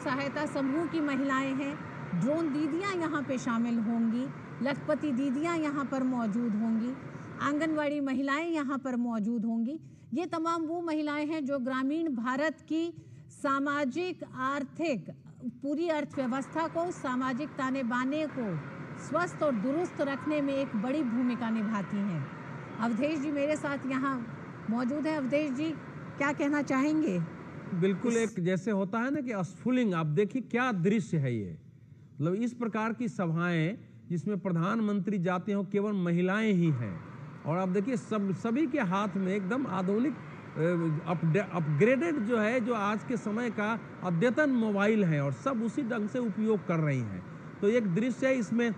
सहायता समूह की महिलाएं हैं, ड्रोन दीदियां यहाँ पे शामिल होंगी, लखपति दीदियां यहाँ पर मौजूद होंगी, आंगनवाड़ी महिलाएं यहाँ पर मौजूद होंगी। ये तमाम वो महिलाएं हैं जो ग्रामीण भारत की सामाजिक आर्थिक पूरी अर्थव्यवस्था को, सामाजिक ताने बाने को स्वस्थ और दुरुस्त रखने में एक बड़ी भूमिका निभाती हैं। अवधेश जी मेरे साथ यहाँ मौजूद हैं। अवधेश जी, क्या कहना चाहेंगे? बिल्कुल, एक जैसे होता है ना कि स्फुलिंग, आप देखिए क्या दृश्य है ये। मतलब इस प्रकार की सभाएं जिसमें प्रधानमंत्री जाते हो केवल महिलाएं ही हैं, और आप देखिए सभी के हाथ में एकदम आधुनिक अपग्रेडेड जो है, जो आज के समय का अद्यतन मोबाइल है, और सब उसी ढंग से उपयोग कर रही हैं। तो एक दृश्य है, इसमें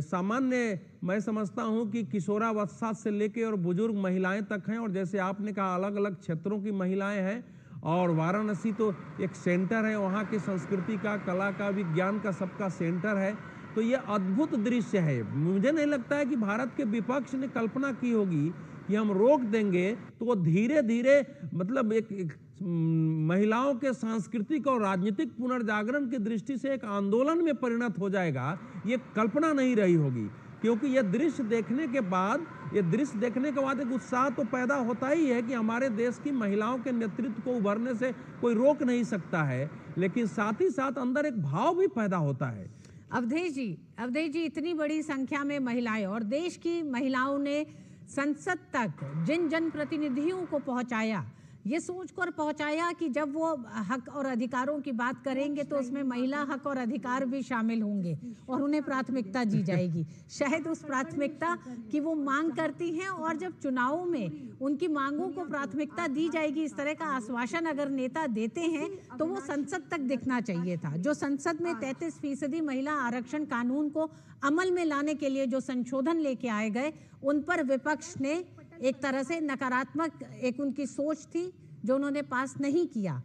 सामान्य मैं समझता हूं कि किशोरावस्था से लेकर और बुजुर्ग महिलाएं तक हैं, और जैसे आपने कहा अलग अलग क्षेत्रों की महिलाएं हैं। और वाराणसी तो एक सेंटर है, वहाँ की संस्कृति का, कला का, विज्ञान का, सबका सेंटर है। तो ये अद्भुत दृश्य है। मुझे नहीं लगता है कि भारत के विपक्ष ने कल्पना की होगी कि हम रोक देंगे तो वो धीरे धीरे मतलब एक महिलाओं के सांस्कृतिक और राजनीतिक पुनर्जागरण की दृष्टि से एक आंदोलन में परिणत हो जाएगा। ये कल्पना नहीं रही होगी, क्योंकि ये दृश्य देखने के बाद एक उत्साह तो पैदा होता ही है कि हमारे देश की महिलाओं के नेतृत्व को उभरने से कोई रोक नहीं सकता है, लेकिन साथ ही साथ अंदर एक भाव भी पैदा होता है। अवधेश जी, इतनी बड़ी संख्या में महिलाएं, और देश की महिलाओं ने संसद तक जिन जनप्रतिनिधियों को पहुंचाया, ये सोचकर पहुंचाया कि जब वो हक और अधिकारों की बात करेंगे तो उसमें महिला हक और अधिकार भी शामिल होंगे और उन्हें प्राथमिकता दी जाएगी। शायद उस प्राथमिकता की वो मांग करती हैं, और जब चुनावों में उनकी मांगों को प्राथमिकता दी जाएगी, इस तरह का आश्वासन अगर नेता देते हैं तो वो संसद तक दिखना चाहिए था। जो संसद में 33% महिला आरक्षण कानून को अमल में लाने के लिए जो संशोधन लेके आए गए, उन पर विपक्ष ने एक तरह से नकारात्मक एक उनकी सोच थी जो उन्होंने पास नहीं किया।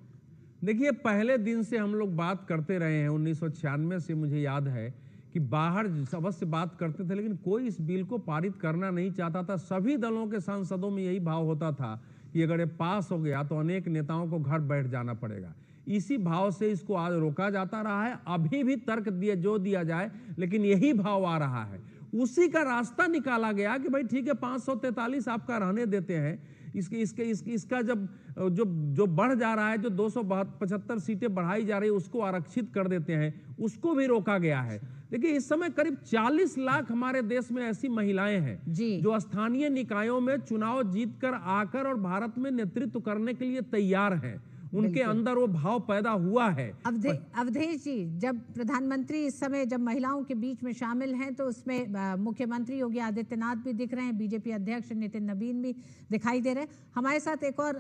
देखिए, पहले दिन से हम लोग बात करते रहे हैं, 1996 से मुझे याद है कि बाहर अवश्य बात करते थे, लेकिन कोई इस बिल को पारित करना नहीं चाहता था। सभी दलों के सांसदों में यही भाव होता था कि अगर ये पास हो गया तो अनेक नेताओं को घर बैठ जाना पड़ेगा। इसी भाव से इसको आज रोका जाता रहा है। अभी भी तर्क दिया जाए, लेकिन यही भाव आ रहा है। उसी का रास्ता निकाला गया कि भाई ठीक है, 543 आपका रहने देते हैं। इसका जब जो बढ़ जा रहा है, जो 275 सीटें बढ़ाई जा रही है, उसको आरक्षित कर देते हैं, उसको भी रोका गया है। देखिए, इस समय करीब 40 लाख हमारे देश में ऐसी महिलाएं हैं जो स्थानीय निकायों में चुनाव जीतकर आकर और भारत में नेतृत्व करने के लिए तैयार हैं। उनके अंदर वो भाव पैदा हुआ है। अवधेश जी, जब प्रधानमंत्री इस समय जब महिलाओं के बीच में शामिल हैं तो उसमें मुख्यमंत्री योगी आदित्यनाथ भी दिख रहे हैं, बीजेपी अध्यक्ष नितिन नवीन भी दिखाई दे रहे हैं। हमारे साथ एक और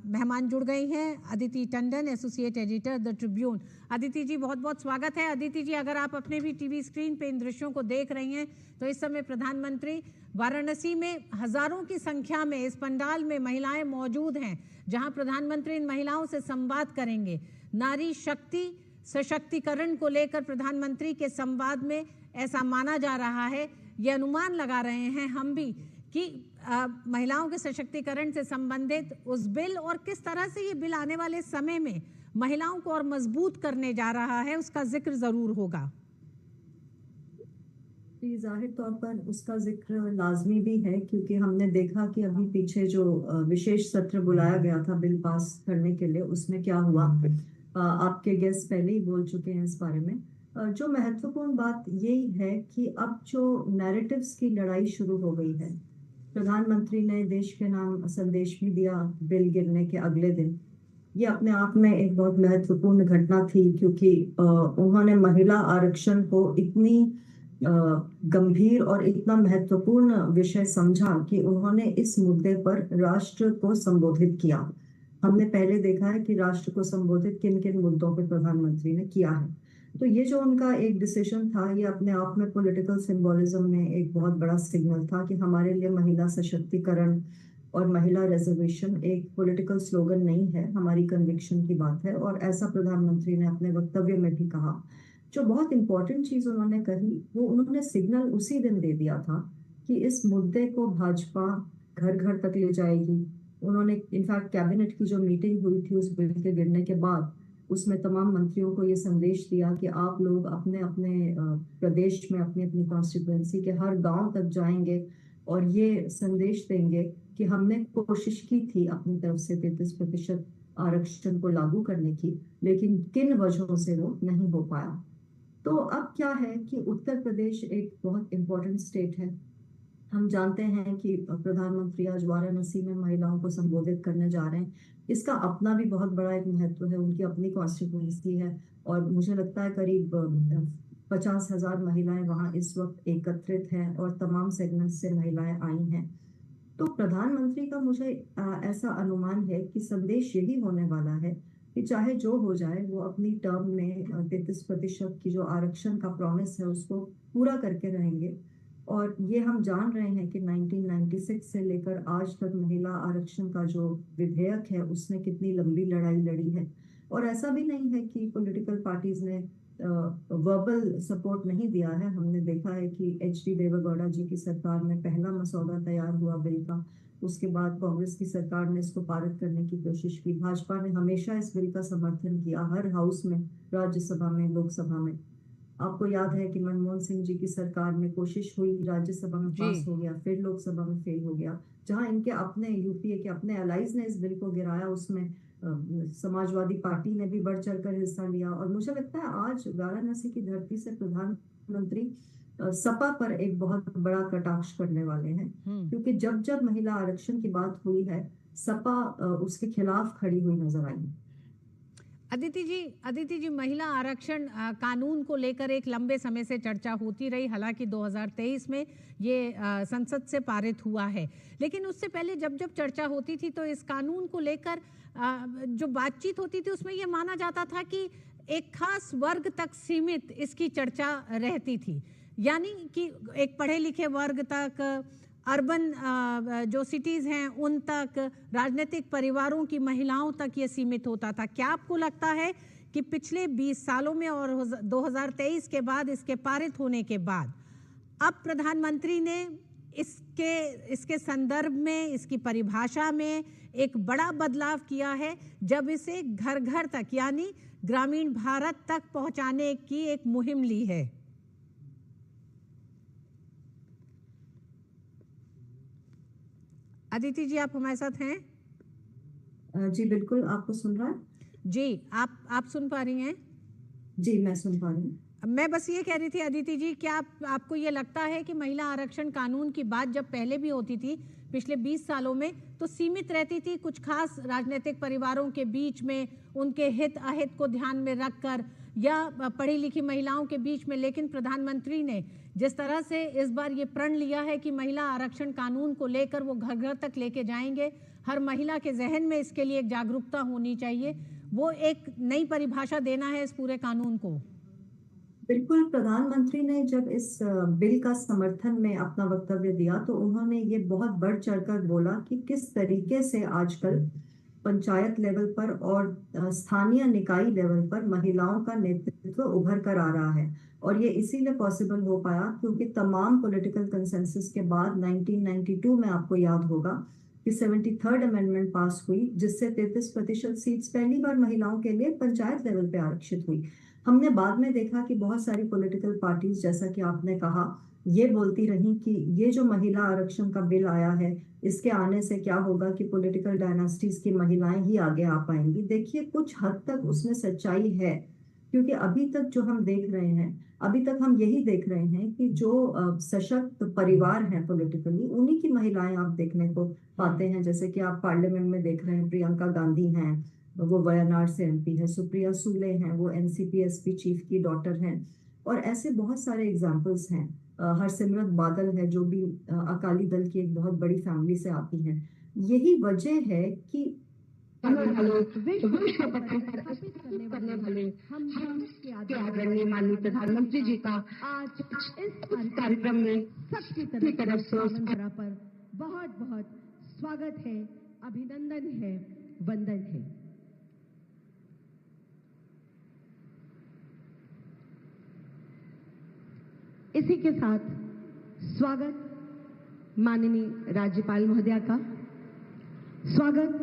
मेहमान जुड़ गई हैं, Aditi Tandon, associate editor the Tribune. Aditi ji, बहुत बहुत स्वागत है। अदिति जी, अगर आप अपने भी टीवी स्क्रीन पे इन दृश्यों को देख रही हैं तो इस समय प्रधानमंत्री वाराणसी में हजारों की संख्या में इस पंडाल में महिलाएं मौजूद हैं, जहां प्रधानमंत्री इन महिलाओं से संवाद करेंगे। नारी शक्ति सशक्तिकरण को लेकर प्रधानमंत्री के संवाद में ऐसा माना जा रहा है, ये अनुमान लगा रहे हैं हम भी कि महिलाओं के सशक्तिकरण से संबंधित उस बिल और किस तरह से ये बिल आने वाले समय में महिलाओं को और मजबूत करने जा रहा है, उसका जिक्र जरूर होगा। जाहिर तौर पर उसका जिक्र लाजमी भी है, क्योंकि हमने देखा कि अभी पीछे जो विशेष सत्र बुलाया गया था बिल पास करने के लिए, उसमें क्या हुआ, आपके गेस्ट पहले ही बोल चुके हैं इस बारे में। जो महत्वपूर्ण बात यही है कि अब जो नैरेटिव्स की लड़ाई शुरू हो गई है, प्रधानमंत्री ने देश के नाम संदेश भी दिया बिल गिरने के अगले दिन। ये अपने आप में एक बहुत महत्वपूर्ण घटना थी, क्योंकि उन्होंने महिला आरक्षण को इतनी गंभीर और इतना महत्वपूर्ण विषय समझा कि उन्होंने इस मुद्दे पर राष्ट्र को संबोधित किया। हमने पहले देखा है कि राष्ट्र को संबोधित किन किन मुद्दों पर प्रधानमंत्री ने किया है। तो ये जो उनका एक डिसीजन था, ये अपने आप में पॉलिटिकल सिंबोलिज्म में एक बहुत बड़ा सिग्नल था कि हमारे लिए महिला सशक्तिकरण और महिला रिजर्वेशन एक पॉलिटिकल स्लोगन नहीं है, हमारी कन्विक्शन की बात है। और ऐसा प्रधानमंत्री ने अपने वक्तव्य में भी कहा। जो बहुत इंपॉर्टेंट चीज उन्होंने कही, वो उन्होंने सिग्नल उसी दिन दे दिया था कि इस मुद्दे को भाजपा घर घर तक ले जाएगी। उन्होंने इनफैक्ट कैबिनेट की जो मीटिंग हुई थी उस बिल के गिरने के बाद, उसमें तमाम मंत्रियों को ये संदेश दिया कि आप लोग अपने अपने प्रदेश में अपनी अपनी कॉन्स्टिट्यूएंसी के हर गांव तक जाएंगे और ये संदेश देंगे कि हमने कोशिश की थी अपनी तरफ से 33% आरक्षण को लागू करने की, लेकिन किन वजहों से वो नहीं हो पाया। तो अब क्या है कि उत्तर प्रदेश एक बहुत इंपॉर्टेंट स्टेट है। हम जानते हैं कि प्रधानमंत्री आज वाराणसी में महिलाओं को संबोधित करने जा रहे हैं। इसका अपना भी बहुत बड़ा एक महत्व है, उनकी अपनी कॉन्स्टिट्यूएंसी है और मुझे लगता है करीब 50,000 महिलाएं वहां इस वक्त एकत्रित हैं और तमाम सेगमेंट से महिलाएं आई हैं। तो प्रधानमंत्री का मुझे ऐसा अनुमान है कि संदेश यही होने वाला है कि चाहे जो हो जाए वो अपनी टर्म में 33% की जो आरक्षण का प्रॉमिस है उसको पूरा करके रहेंगे। और ये हम जान रहे हैं कि 1996 से लेकर आज तक महिला आरक्षण का जो विधेयक है उसने कितनी लंबी लड़ाई लड़ी है। और ऐसा भी नहीं है कि पॉलिटिकल पार्टीज ने वर्बल सपोर्ट नहीं दिया है। हमने देखा है कि HD देवेगौड़ा जी की सरकार में पहला मसौदा तैयार हुआ बिल का, उसके बाद कांग्रेस की सरकार ने इसको पारित करने की कोशिश की। भाजपा ने हमेशा इस बिल का समर्थन किया, हर हाउस में, राज्यसभा में, लोकसभा में। आपको याद है कि मनमोहन सिंह जी की सरकार में कोशिश हुई, राज्यसभा में पास हो गया, फिर लोकसभा में फेल हो गया। जहां इनके अपने यूपीए के अपने अलाइज ने इस बिल को गिराया, उसमें समाजवादी पार्टी ने भी बढ़ चढ़कर हिस्सा लिया। और मुझे लगता है आज वाराणसी की धरती से प्रधानमंत्री सपा पर एक बहुत बड़ा कटाक्ष करने वाले हैं, क्योंकि जब जब महिला आरक्षण की बात हुई है सपा उसके खिलाफ खड़ी हुई नजर आई। अदिति जी, महिला आरक्षण कानून को लेकर एक लंबे समय से चर्चा होती रही। हालांकि 2023 में ये संसद से पारित हुआ है, लेकिन उससे पहले जब जब चर्चा होती थी तो इस कानून को लेकर जो बातचीत होती थी उसमें ये माना जाता था कि एक खास वर्ग तक सीमित इसकी चर्चा रहती थी, यानी कि एक पढ़े लिखे वर्ग तक, अर्बन जो सिटीज़ हैं उन तक, राजनीतिक परिवारों की महिलाओं तक ये सीमित होता था। क्या आपको लगता है कि पिछले 20 सालों में और 2023 के बाद, इसके पारित होने के बाद, अब प्रधानमंत्री ने इसके संदर्भ में, इसकी परिभाषा में एक बड़ा बदलाव किया है, जब इसे घर घर तक यानी ग्रामीण भारत तक पहुंचाने की एक मुहिम ली है? अदिति जी, आप हमारे साथ हैं? जी बिल्कुल, आपको सुन रहा है? जी, आप सुन पा रही हैं? जी मैं सुन पा रही हूँ। मैं बस ये कह रही थी अदिति जी, क्या आपको ये लगता है कि महिला आरक्षण कानून की बात जब पहले भी होती थी पिछले 20 सालों में, तो सीमित रहती थी कुछ खास राजनीतिक परिवारों के बीच में, उनके हित अहित को ध्यान में रखकर, या पढ़ी लिखी महिलाओं के बीच में, लेकिन प्रधानमंत्री ने जिस तरह से इस बार ये प्रण लिया है कि महिला आरक्षण कानून को लेकर वो घर घर तक लेके जाएंगे, हर महिला के जहन में इसके लिए एक जागरूकता होनी चाहिए, वो एक नई परिभाषा देना है इस पूरे कानून को। बिल्कुल, प्रधानमंत्री ने जब इस बिल का समर्थन में अपना वक्तव्य दिया तो उन्होंने ये बहुत बढ़ चढ़कर बोला कि किस तरीके से आजकल पंचायत लेवल पर और स्थानीय निकाय लेवल पर महिलाओं का नेतृत्व उभर कर आ रहा है। और ये इसीलिए पॉसिबल हो पाया क्योंकि तमाम पॉलिटिकल कंसेंसस के बाद 1992 में, आपको याद होगा, कि 73rd अमेंडमेंट पास हुई, जिससे 33% सीट्स पहली बार महिलाओं के लिए पंचायत लेवल पे आरक्षित हुई। हमने बाद में देखा कि बहुत सारी पॉलिटिकल पार्टीज, जैसा कि आपने कहा, ये बोलती रही कि ये जो महिला आरक्षण का बिल आया है, इसके आने से क्या होगा कि पॉलिटिकल डायनास्टीज की महिलाएं ही आगे आ पाएंगी। देखिए, कुछ हद तक उसमें सच्चाई है, क्योंकि अभी तक जो हम देख रहे हैं, अभी तक हम यही देख रहे हैं कि जो सशक्त परिवार हैं पॉलिटिकली, उन्हीं की महिलाएं आप देखने को पाते हैं। जैसे कि आप पार्लियामेंट में देख रहे हैं, प्रियंका गांधी हैं, वो वायनाड से MP है, सुप्रिया सुले हैं, वो NCP/SP चीफ की डॉटर हैं, और ऐसे बहुत सारे एग्जाम्पल्स हैं। हरसिमरत बादल है, जो भी अकाली दल की एक बहुत बड़ी फैमिली से आती हैं। यही वजह है कि विश्व पटल पर करने वाले हम आदरणीय माननीय प्रधानमंत्री जी का आज इस कार्यक्रम में सबकी तरफ से पर बहुत बहुत स्वागत है, अभिनंदन है, वंदन है। इसी के साथ स्वागत माननीय राज्यपाल महोदया का, स्वागत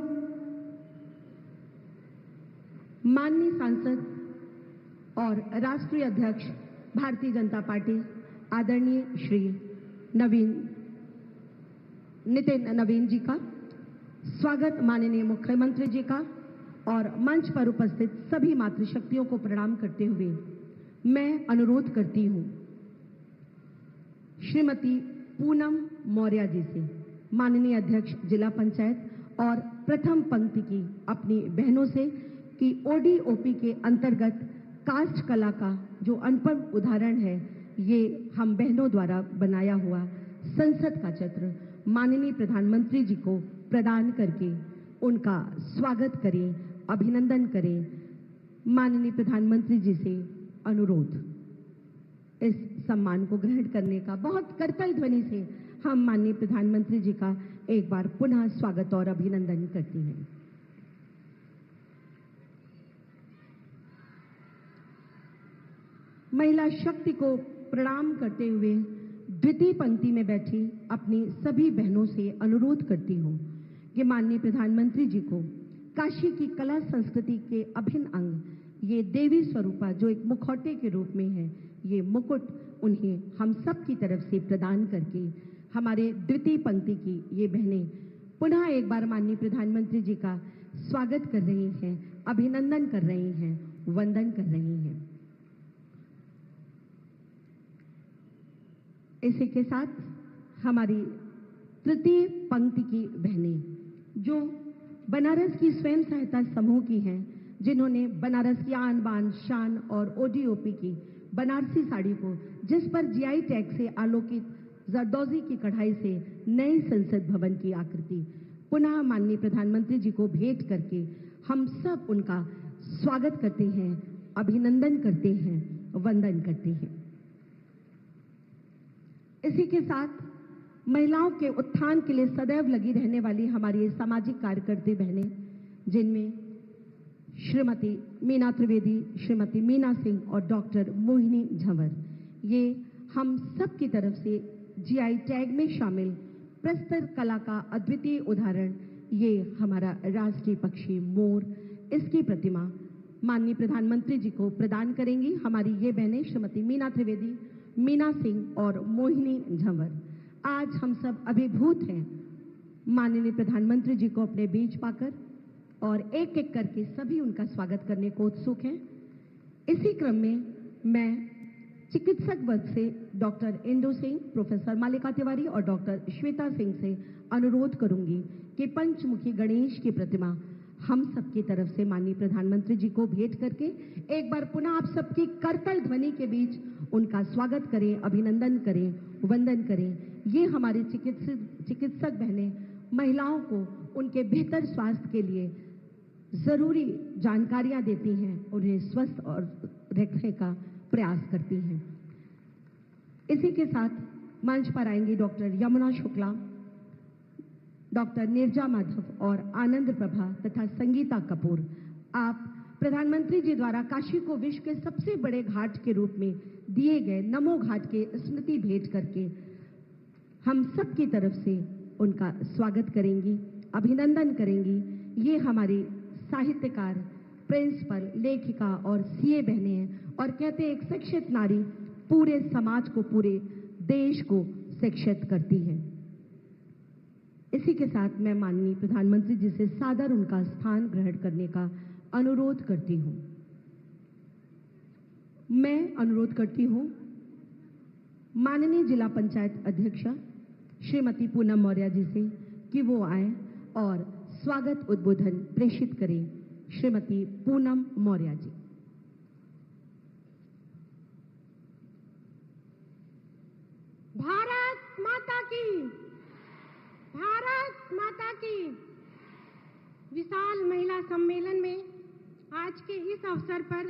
माननीय सांसद और राष्ट्रीय अध्यक्ष भारतीय जनता पार्टी आदरणीय श्री नितिन नवीन जी का स्वागत, माननीय मुख्यमंत्री जी का और मंच पर उपस्थित सभी मातृशक्तियों को प्रणाम करते हुए मैं अनुरोध करती हूं श्रीमती पूनम मौर्य जी से, माननीय अध्यक्ष जिला पंचायत और प्रथम पंक्ति की अपनी बहनों से, कि ओडीओपी के अंतर्गत कास्ट कला का जो अनुपम उदाहरण है, ये हम बहनों द्वारा बनाया हुआ संसद का चित्र माननीय प्रधानमंत्री जी को प्रदान करके उनका स्वागत करें, अभिनंदन करें। माननीय प्रधानमंत्री जी से अनुरोध, इस सम्मान को ग्रहण करने का बहुत करतल ध्वनि से हम माननीय प्रधानमंत्री जी का एक बार पुनः स्वागत और अभिनंदन करती हैं। महिला शक्ति को प्रणाम करते हुए द्वितीय पंक्ति में बैठी अपनी सभी बहनों से अनुरोध करती हूँ कि माननीय प्रधानमंत्री जी को काशी की कला संस्कृति के अभिन्न अंग ये देवी स्वरूपा जो एक मुखौटे के रूप में है, ये मुकुट उन्हें हम सब की तरफ से प्रदान करके हमारे द्वितीय पंक्ति की ये बहनें पुनः एक बार माननीय प्रधानमंत्री जी का स्वागत कर रही हैं, अभिनंदन कर रही हैं, वंदन कर रही हैं। इसी के साथ हमारी तृतीय पंक्ति की बहनें जो बनारस की स्वयं सहायता समूह की हैं, जिन्होंने बनारस की आन बान शान और ओडीओपी की बनारसी साड़ी को, जिस पर जीआई टैग से आलोकित जरदोजी की कढ़ाई से नए संसद भवन की आकृति पुनः माननीय प्रधानमंत्री जी को भेंट करके हम सब उनका स्वागत करते हैं, अभिनंदन करते हैं, वंदन करते हैं। इसी के साथ महिलाओं के उत्थान के लिए सदैव लगी रहने वाली हमारी सामाजिक कार्यकर्ती बहनें, जिनमें श्रीमती मीना त्रिवेदी, श्रीमती मीना सिंह और डॉक्टर मोहिनी झंवर, ये हम सब की तरफ से जीआई टैग में शामिल प्रस्तर कला का अद्वितीय उदाहरण, ये हमारा राष्ट्रीय पक्षी मोर, इसकी प्रतिमा माननीय प्रधानमंत्री जी को प्रदान करेंगी। हमारी ये बहनें श्रीमती मीना त्रिवेदी, मीना सिंह और मोहिनी झंवर, आज हम सब अभिभूत हैं माननीय प्रधानमंत्री जी को अपने बीच पाकर और एक एक करके सभी उनका स्वागत करने को उत्सुक हैं। इसी क्रम में मैं चिकित्सक वर्ग से डॉक्टर इंदु सिंह, प्रोफेसर मालिका तिवारी और डॉक्टर श्वेता सिंह से अनुरोध करूंगी कि पंचमुखी गणेश की प्रतिमा हम सबकी तरफ से माननीय प्रधानमंत्री जी को भेंट करके एक बार पुनः आप सबकी करतल ध्वनि के बीच उनका स्वागत करें, अभिनंदन करें, वंदन करें। ये हमारी चिकित्सक बहनें महिलाओं को उनके बेहतर स्वास्थ्य के लिए जरूरी जानकारियां देती हैं, उन्हें स्वस्थ और रखने का प्रयास करती हैं। इसी के साथ मंच पर आएंगी डॉक्टर यमुना शुक्ला, डॉक्टर नीरजा माधव और आनंद प्रभा तथा संगीता कपूर। आप प्रधानमंत्री जी द्वारा काशी को विश्व के सबसे बड़े घाट के रूप में दिए गए नमो घाट के स्मृति भेंट करके हम सब की तरफ से उनका स्वागत करेंगी, अभिनंदन करेंगी। ये हमारी साहित्यकार, प्रिंसिपल, लेखिका और सीए बहनें हैं और कहते हैं एक शिक्षित नारी पूरे समाज को, पूरे देश को शिक्षित करती है। इसी के साथ मैं माननीय प्रधानमंत्री जी से सादर उनका स्थान ग्रहण करने का अनुरोध करती हूं। मैं अनुरोध करती हूं माननीय जिला पंचायत अध्यक्षा श्रीमती पूनम मौर्य जी से कि वो आए और स्वागत उद्बोधन प्रेषित करें। श्रीमती पूनम मौर्य जी। भारत माता की, भारत माता की। विशाल महिला सम्मेलन में आज के इस अवसर पर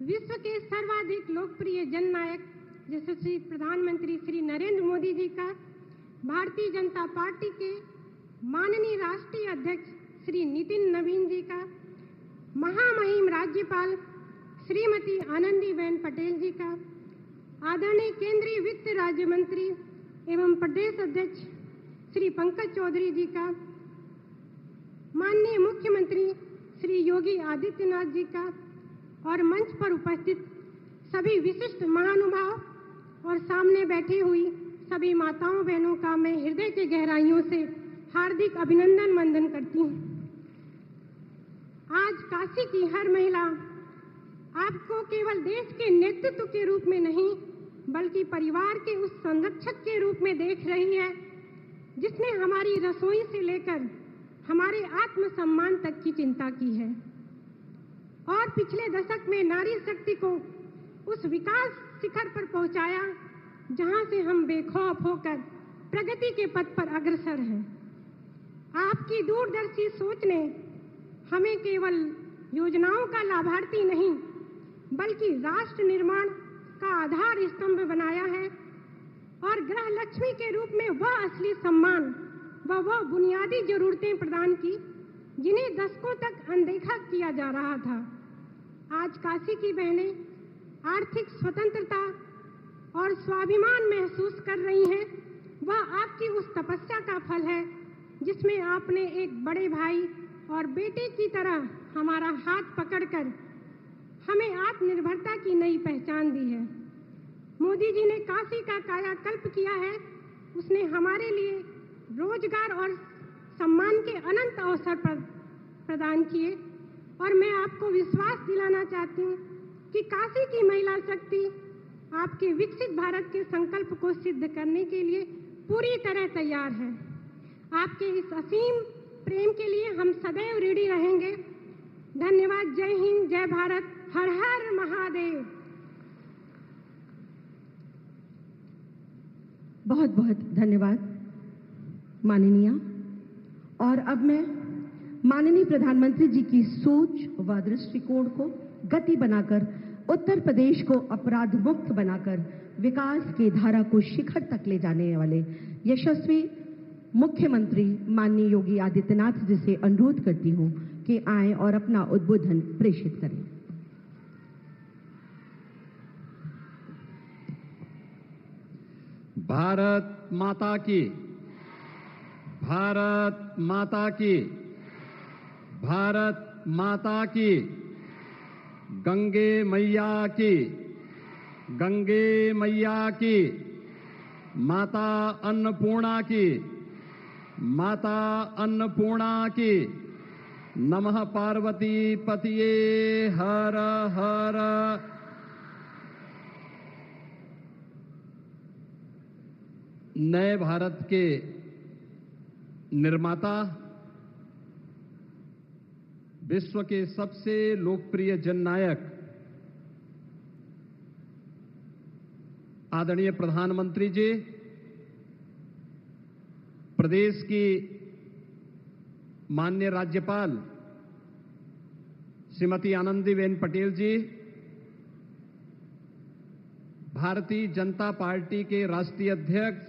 विश्व के सर्वाधिक लोकप्रिय जननायक यशस्वी प्रधानमंत्री श्री नरेंद्र मोदी जी का, भारतीय जनता पार्टी के माननीय राष्ट्रीय अध्यक्ष श्री नितिन नवीन जी का, महामहिम राज्यपाल श्रीमती आनंदीबेन पटेल जी का, आदरणीय केंद्रीय वित्त राज्य मंत्री एवं प्रदेश अध्यक्ष श्री पंकज चौधरी जी का, माननीय मुख्यमंत्री श्री योगी आदित्यनाथ जी का और मंच पर उपस्थित सभी विशिष्ट महानुभाव और सामने बैठी हुई सभी माताओं बहनों का मैं हृदय के गहराइयों से हार्दिक अभिनंदन वंदन करती हूँ। आज काशी की हर महिला आपको केवल देश के नेतृत्व के रूप में नहीं बल्कि परिवार के उस संरक्षक के रूप में देख रही है जिसने हमारी रसोई से लेकर हमारे आत्मसम्मान तक की चिंता की है और पिछले दशक में नारी शक्ति को उस विकास शिखर पर पहुंचाया जहां से हम बेखौफ होकर प्रगति के पथ पर अग्रसर हैं। आपकी दूरदर्शी सोच ने हमें केवल योजनाओं का लाभार्थी नहीं बल्कि राष्ट्र निर्माण का आधार स्तंभ बनाया है और गृह लक्ष्मी के रूप में वह असली सम्मान वह बुनियादी जरूरतें प्रदान की जिन्हें दशकों तक अनदेखा किया जा रहा था। आज काशी की बहनें आर्थिक स्वतंत्रता और स्वाभिमान महसूस कर रही हैं। वह आपकी उस तपस्या का फल है जिसमें आपने एक बड़े भाई और बेटे की तरह हमारा हाथ पकड़कर हमें आत्मनिर्भरता की नई पहचान दी है। मोदी जी ने काशी का कायाकल्प किया है। उसने हमारे लिए रोजगार और सम्मान के अनंत अवसर प्रदान किए और मैं आपको विश्वास दिलाना चाहती हूँ कि काशी की महिला शक्ति आपके विकसित भारत के संकल्प को सिद्ध करने के लिए पूरी तरह तैयार है। आपके इस असीम प्रेम के लिए हम सदैव ऋणी रहेंगे। धन्यवाद। जय हिंद, जय भारत, हर हर महादेव। बहुत बहुत धन्यवाद माननीय। और अब मैं माननीय प्रधानमंत्री जी की सोच व दृष्टिकोण को गति बनाकर उत्तर प्रदेश को अपराध मुक्त बनाकर विकास की धारा को शिखर तक ले जाने वाले यशस्वी मुख्यमंत्री माननीय योगी आदित्यनाथ जी से अनुरोध करती हूं कि आएं और अपना उद्बोधन प्रेषित करें। भारत माता की, भारत माता की, भारत माता की, गंगे मैया की, गंगे मैया की, माता अन्नपूर्णा की, माता अन्नपूर्णा की। नमः पार्वती पतिये हर हर। नए भारत के निर्माता, विश्व के सबसे लोकप्रिय जननायक आदरणीय प्रधानमंत्री जी, प्रदेश की माननीय राज्यपाल श्रीमती आनंदीबेन पटेल जी, भारतीय जनता पार्टी के राष्ट्रीय अध्यक्ष,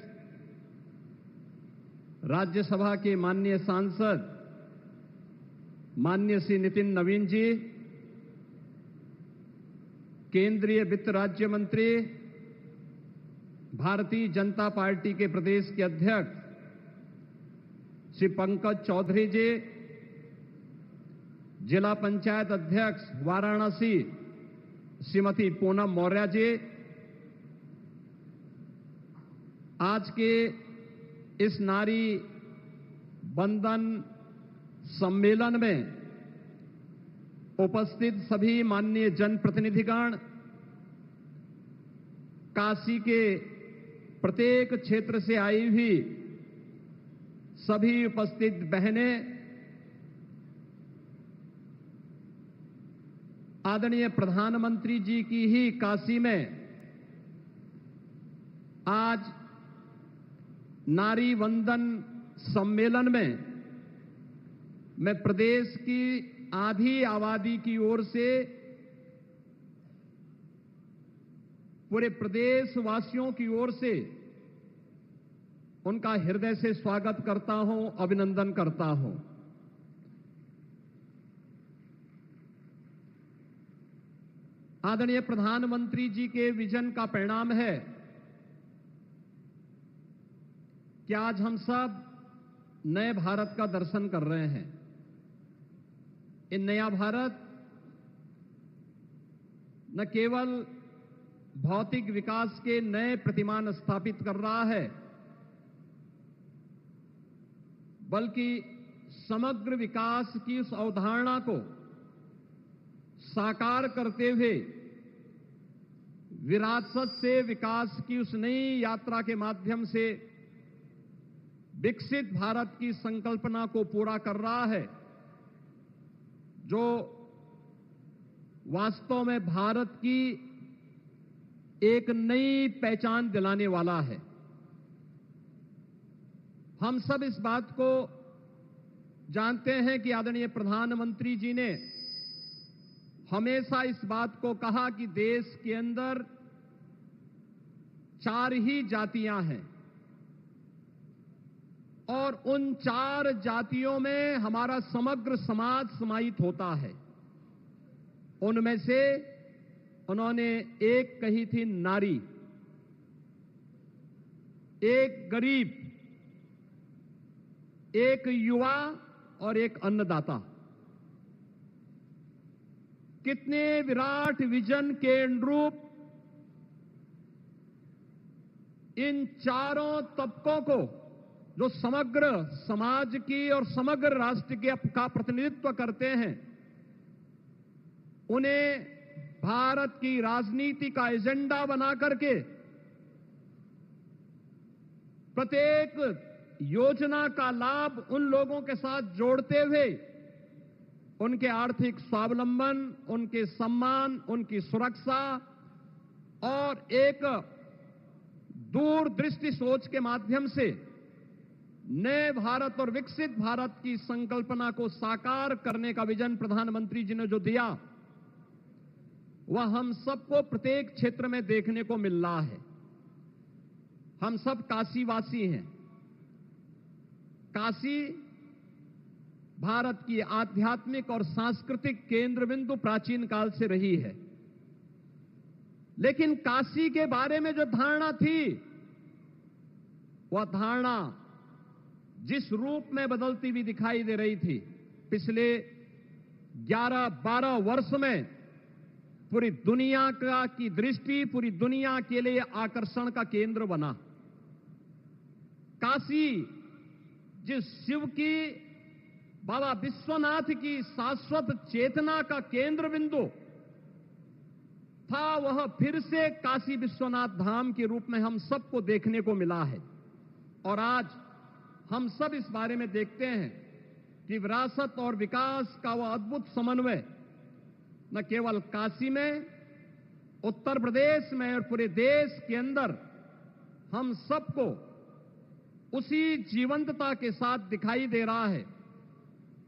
राज्यसभा के माननीय सांसद माननीय श्री नितिन नवीन जी, केंद्रीय वित्त राज्य मंत्री, भारतीय जनता पार्टी के प्रदेश के अध्यक्ष श्री पंकज चौधरी जी, जिला पंचायत अध्यक्ष वाराणसी श्रीमती पूनम मौर्य जी, आज के इस नारी बंधन सम्मेलन में उपस्थित सभी माननीय जनप्रतिनिधिगण, काशी के प्रत्येक क्षेत्र से आई हुई सभी उपस्थित बहनें, आदरणीय प्रधानमंत्री जी की ही काशी में आज नारी वंदन सम्मेलन में मैं प्रदेश की आधी आबादी की ओर से पूरे प्रदेश वासियों की ओर से उनका हृदय से स्वागत करता हूं, अभिनंदन करता हूं। आदरणीय प्रधानमंत्री जी के विजन का परिणाम है कि आज हम सब नए भारत का दर्शन कर रहे हैं। ये नया भारत न केवल भौतिक विकास के नए प्रतिमान स्थापित कर रहा है, बल्कि समग्र विकास की उस अवधारणा को साकार करते हुए विरासत से विकास की उस नई यात्रा के माध्यम से विकसित भारत की संकल्पना को पूरा कर रहा है, जो वास्तव में भारत की एक नई पहचान दिलाने वाला है। हम सब इस बात को जानते हैं कि आदरणीय प्रधानमंत्री जी ने हमेशा इस बात को कहा कि देश के अंदर 4 ही जातियां हैं और उन 4 जातियों में हमारा समग्र समाज समाहित होता है। उनमें से उन्होंने एक कही थी नारी, एक गरीब, एक युवा और एक अन्नदाता। कितने विराट विजन के अनुरूप इन चारों तबकों को, जो समग्र समाज की और समग्र राष्ट्र का प्रतिनिधित्व करते हैं, उन्हें भारत की राजनीति का एजेंडा बना करके प्रत्येक योजना का लाभ उन लोगों के साथ जोड़ते हुए उनके आर्थिक स्वावलंबन, उनके सम्मान, उनकी सुरक्षा और एक दूरदृष्टि सोच के माध्यम से नए भारत और विकसित भारत की संकल्पना को साकार करने का विजन प्रधानमंत्री जी ने जो दिया, वह हम सबको प्रत्येक क्षेत्र में देखने को मिल रहा है। हम सब काशीवासी हैं। काशी भारत की आध्यात्मिक और सांस्कृतिक केंद्र बिंदु प्राचीन काल से रही है, लेकिन काशी के बारे में जो धारणा थी, वह धारणा जिस रूप में बदलती हुई दिखाई दे रही थी, पिछले 11-12 वर्ष में पूरी दुनिया की दृष्टि पूरी दुनिया के लिए आकर्षण का केंद्र बना। काशी जिस शिव की, बाबा विश्वनाथ की शाश्वत चेतना का केंद्र बिंदु था, वह फिर से काशी विश्वनाथ धाम के रूप में हम सबको देखने को मिला है। और आज हम सब इस बारे में देखते हैं कि विरासत और विकास का वह अद्भुत समन्वय न केवल काशी में, उत्तर प्रदेश में और पूरे देश के अंदर हम सबको उसी जीवंतता के साथ दिखाई दे रहा है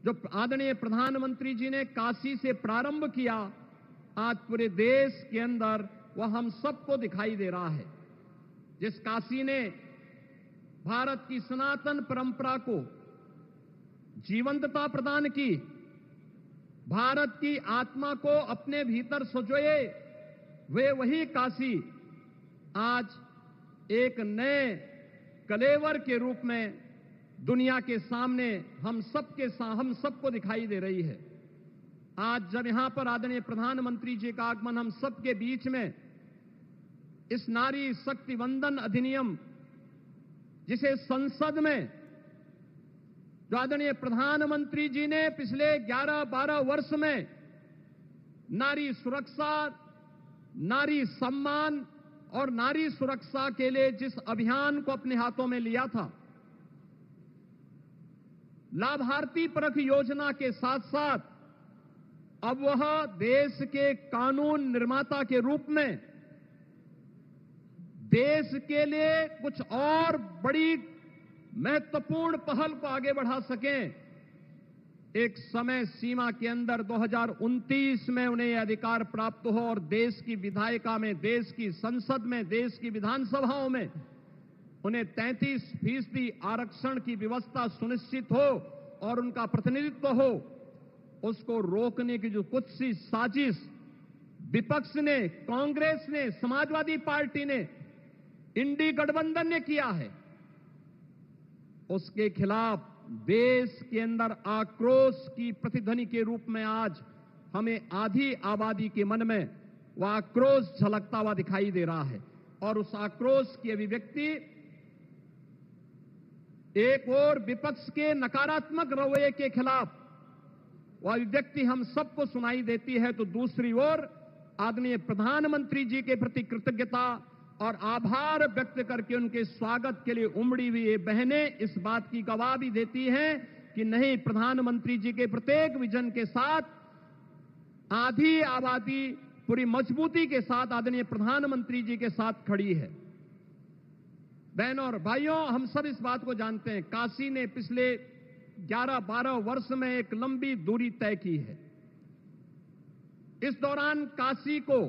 जो आदरणीय प्रधानमंत्री जी ने काशी से प्रारंभ किया। आज पूरे देश के अंदर वह हम सबको दिखाई दे रहा है। जिस काशी ने भारत की सनातन परंपरा को जीवंतता प्रदान की, भारत की आत्मा को अपने भीतर सजोए, वे वही काशी आज एक नए कलेवर के रूप में दुनिया के सामने हम सबको दिखाई दे रही है। आज जब यहां पर आदरणीय प्रधानमंत्री जी का आगमन हम सबके बीच में इस नारी शक्ति वंदन अधिनियम, जिसे संसद में जो आदरणीय प्रधानमंत्री जी ने पिछले 11-12 वर्ष में नारी सुरक्षा, नारी सम्मान और नारी सुरक्षा के लिए जिस अभियान को अपने हाथों में लिया था, लाभार्थी परख योजना के साथ साथ अब वह देश के कानून निर्माता के रूप में देश के लिए कुछ और बड़ी महत्वपूर्ण पहल को आगे बढ़ा सकें। एक समय सीमा के अंदर 2029 में उन्हें यह अधिकार प्राप्त हो और देश की विधायिका में, देश की संसद में, देश की विधानसभाओं में उन्हें 33% आरक्षण की व्यवस्था सुनिश्चित हो और उनका प्रतिनिधित्व हो। उसको रोकने की जो कुछ सी साजिश विपक्ष ने, कांग्रेस ने, समाजवादी पार्टी ने, इंडी गठबंधन ने किया है, उसके खिलाफ देश के अंदर आक्रोश की प्रतिध्वनि के रूप में आज हमें आधी आबादी के मन में वह आक्रोश झलकता हुआ दिखाई दे रहा है। और उस आक्रोश की अभिव्यक्ति एक और विपक्ष के नकारात्मक रवैये के खिलाफ वह अभिव्यक्ति हम सबको सुनाई देती है, तो दूसरी ओर आदरणीय प्रधानमंत्री जी के प्रति कृतज्ञता और आभार व्यक्त करके उनके स्वागत के लिए उमड़ी हुई ये बहनें इस बात की गवाह भी देती हैं कि नहीं, प्रधानमंत्री जी के प्रत्येक विजन के साथ आधी आबादी पूरी मजबूती के साथ आदरणीय प्रधानमंत्री जी के साथ खड़ी है। बहनों और भाइयों, हम सब इस बात को जानते हैं, काशी ने पिछले 11-12 वर्ष में एक लंबी दूरी तय की है। इस दौरान काशी को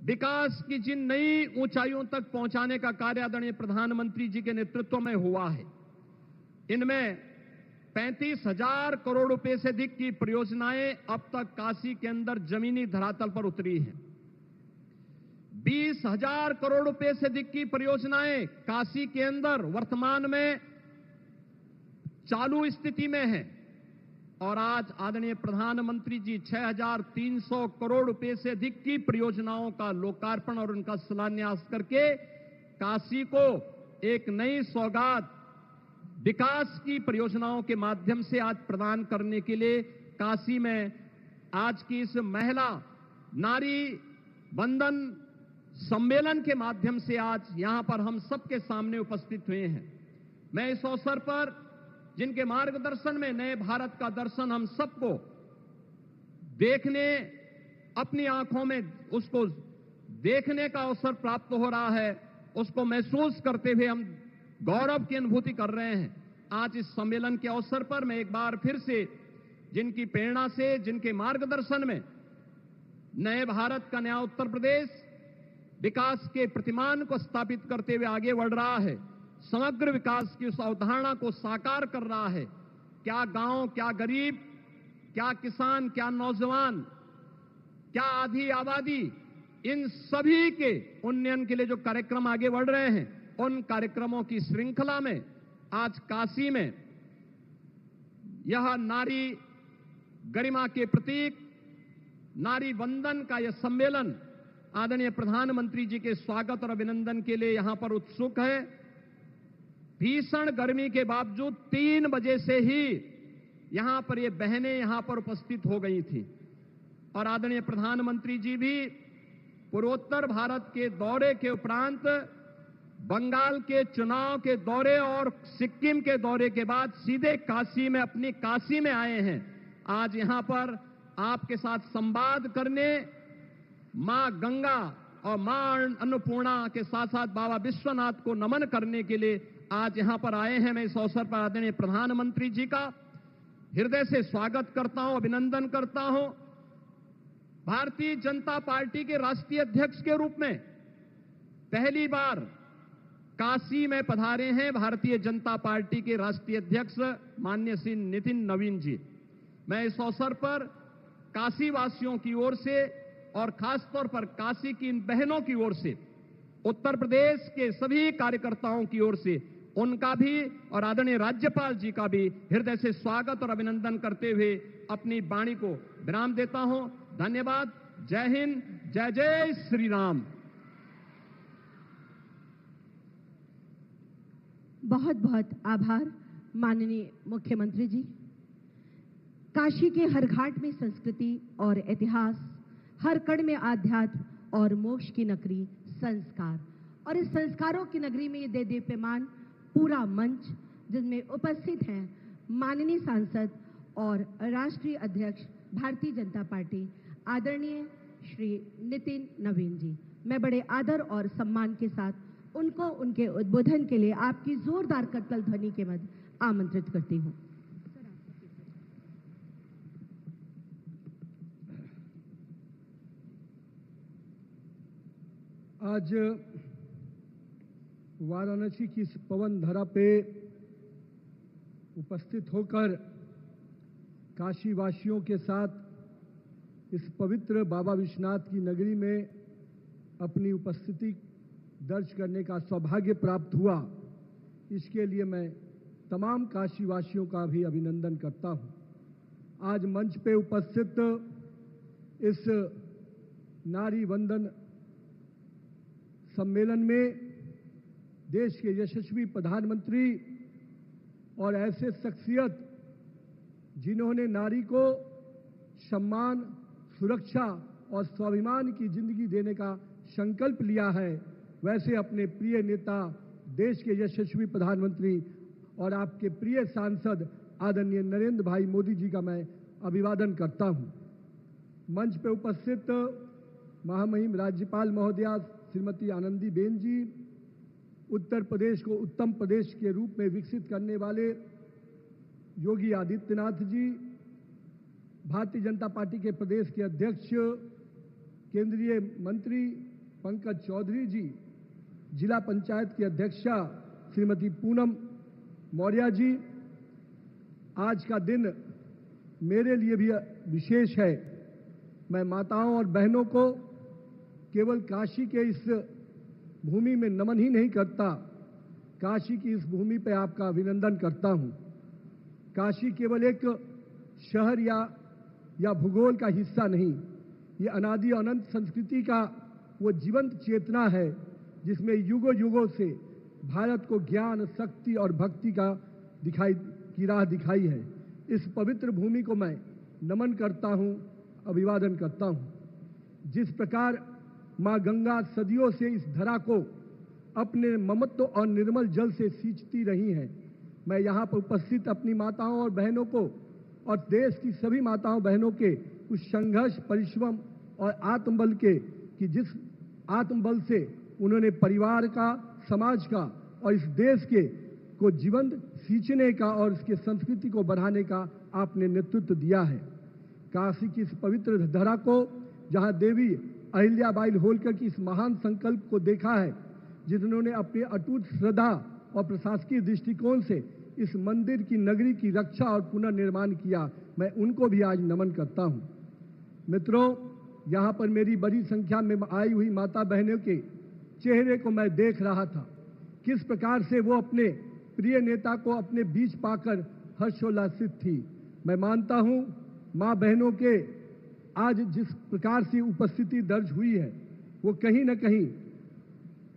विकास की जिन नई ऊंचाइयों तक पहुंचाने का कार्य आदरणीय प्रधानमंत्री जी के नेतृत्व में हुआ है, इनमें 35,000 करोड़ रुपए से अधिक की परियोजनाएं अब तक काशी के अंदर जमीनी धरातल पर उतरी हैं। 20,000 करोड़ रुपए से अधिक की परियोजनाएं काशी के अंदर वर्तमान में चालू स्थिति में हैं। और आज आदरणीय प्रधानमंत्री जी 6,300 करोड़ रुपए से अधिक की परियोजनाओं का लोकार्पण और उनका शिलान्यास करके काशी को एक नई सौगात विकास की परियोजनाओं के माध्यम से आज प्रदान करने के लिए काशी में आज की इस महिला नारी वंदन सम्मेलन के माध्यम से आज यहां पर हम सबके सामने उपस्थित हुए हैं। मैं इस अवसर पर जिनके मार्गदर्शन में नए भारत का दर्शन हम सबको देखने, अपनी आंखों में उसको देखने का अवसर प्राप्त हो रहा है, उसको महसूस करते हुए हम गौरव की अनुभूति कर रहे हैं। आज इस सम्मेलन के अवसर पर मैं एक बार फिर से जिनकी प्रेरणा से, जिनके मार्गदर्शन में नए भारत का नया उत्तर प्रदेश विकास के प्रतिमान को स्थापित करते हुए आगे बढ़ रहा है, समग्र विकास की उस अवधारणा को साकार कर रहा है। क्या गांव, क्या गरीब, क्या किसान, क्या नौजवान, क्या आधी आबादी, इन सभी के उन्नयन के लिए जो कार्यक्रम आगे बढ़ रहे हैं, उन कार्यक्रमों की श्रृंखला में आज काशी में यह नारी गरिमा के प्रतीक नारी वंदन का यह सम्मेलन आदरणीय प्रधानमंत्री जी के स्वागत और अभिनंदन के लिए यहां पर उत्सुक है। भीषण गर्मी के बावजूद 3 बजे से ही यहां पर ये बहनें यहां पर उपस्थित हो गई थी और आदरणीय प्रधानमंत्री जी भी पूर्वोत्तर भारत के दौरे के उपरांत बंगाल के चुनाव के दौरे और सिक्किम के दौरे के बाद सीधे काशी में, अपनी काशी में आए हैं। आज यहां पर आपके साथ संवाद करने, मां गंगा और मां अन्नपूर्णा के साथ साथ बाबा विश्वनाथ को नमन करने के लिए आज यहां पर आए हैं। मैं इस अवसर पर आदरणीय प्रधानमंत्री जी का हृदय से स्वागत करता हूं, अभिनंदन करता हूं। भारतीय जनता पार्टी के राष्ट्रीय अध्यक्ष के रूप में पहली बार काशी में पधारे हैं भारतीय जनता पार्टी के राष्ट्रीय अध्यक्ष माननीय श्री नितिन नवीन जी। मैं इस अवसर पर काशी वासियों की ओर से और खासतौर पर काशी की इन बहनों की ओर से, उत्तर प्रदेश के सभी कार्यकर्ताओं की ओर से उनका भी और आदरणीय राज्यपाल जी का भी हृदय से स्वागत और अभिनंदन करते हुए अपनी वाणी को विराम देता हूं। धन्यवाद। जय हिंद, जय जय श्री राम। बहुत बहुत आभार माननीय मुख्यमंत्री जी। काशी के हर घाट में संस्कृति और इतिहास, हर कण में आध्यात्म और मोक्ष की नगरी संस्कार, और इस संस्कारों की नगरी में ये देदीप्यमान पूरा मंच जिसमें उपस्थित हैं माननीय सांसद और राष्ट्रीय अध्यक्ष भारतीय जनता पार्टी आदरणीय श्री नितिन नवीन जी। मैं बड़े आदर और सम्मान के साथ उनको उनके उद्बोधन के लिए आपकी जोरदार करतल ध्वनि के मध्य आमंत्रित करती हूं। आज वाराणसी की इस पवन धरा पे उपस्थित होकर काशी वासियों के साथ इस पवित्र बाबा विश्वनाथ की नगरी में अपनी उपस्थिति दर्ज करने का सौभाग्य प्राप्त हुआ, इसके लिए मैं तमाम काशीवासियों का भी अभिनंदन करता हूं। आज मंच पे उपस्थित इस नारी वंदन सम्मेलन में देश के यशस्वी प्रधानमंत्री और ऐसे शख्सियत जिन्होंने नारी को सम्मान, सुरक्षा और स्वाभिमान की जिंदगी देने का संकल्प लिया है, वैसे अपने प्रिय नेता, देश के यशस्वी प्रधानमंत्री और आपके प्रिय सांसद आदरणीय नरेंद्र भाई मोदी जी का मैं अभिवादन करता हूं। मंच पर उपस्थित महामहिम राज्यपाल महोदया श्रीमती आनंदीबेन जी, उत्तर प्रदेश को उत्तम प्रदेश के रूप में विकसित करने वाले योगी आदित्यनाथ जी, भारतीय जनता पार्टी के प्रदेश के अध्यक्ष केंद्रीय मंत्री पंकज चौधरी जी, जिला पंचायत की अध्यक्षा श्रीमती पूनम मौर्य जी, आज का दिन मेरे लिए भी विशेष है। मैं माताओं और बहनों को केवल काशी के इस भूमि में नमन ही नहीं करता, काशी की इस भूमि पर आपका अभिनंदन करता हूं। काशी केवल एक शहर या भूगोल का हिस्सा नहीं, ये अनादि अनंत संस्कृति का वो जीवंत चेतना है जिसमें युगों युगों से भारत को ज्ञान, शक्ति और भक्ति की राह दिखाई है। इस पवित्र भूमि को मैं नमन करता हूं, अभिवादन करता हूं। जिस प्रकार मां गंगा सदियों से इस धरा को अपने ममत्व और निर्मल जल से सींचती रही हैं, मैं यहाँ पर उपस्थित अपनी माताओं और बहनों को और देश की सभी माताओं बहनों के उस संघर्ष, परिश्रम और आत्मबल कि जिस आत्मबल से उन्होंने परिवार का, समाज का और इस देश को जीवंत सींचने का और इसके संस्कृति को बढ़ाने का आपने नेतृत्व दिया है। काशी की इस पवित्र धरा को, जहां देवी अहिल्याबाई होलकर की इस महान संकल्प को देखा है, जिन्होंने अपनी अटूट श्रद्धा और प्रशासकीय दृष्टिकोण से इस मंदिर की नगरी की रक्षा और पुनर्निर्माण किया, मैं उनको भी आज नमन करता हूं। मित्रों, यहाँ पर मेरी बड़ी संख्या में आई हुई माता बहनों के चेहरे को मैं देख रहा था, किस प्रकार से वो अपने प्रिय नेता को अपने बीच पाकर हर्षोल्लासित थी। मैं मानता हूं माँ बहनों के आज जिस प्रकार से उपस्थिति दर्ज हुई है, वो कहीं न कहीं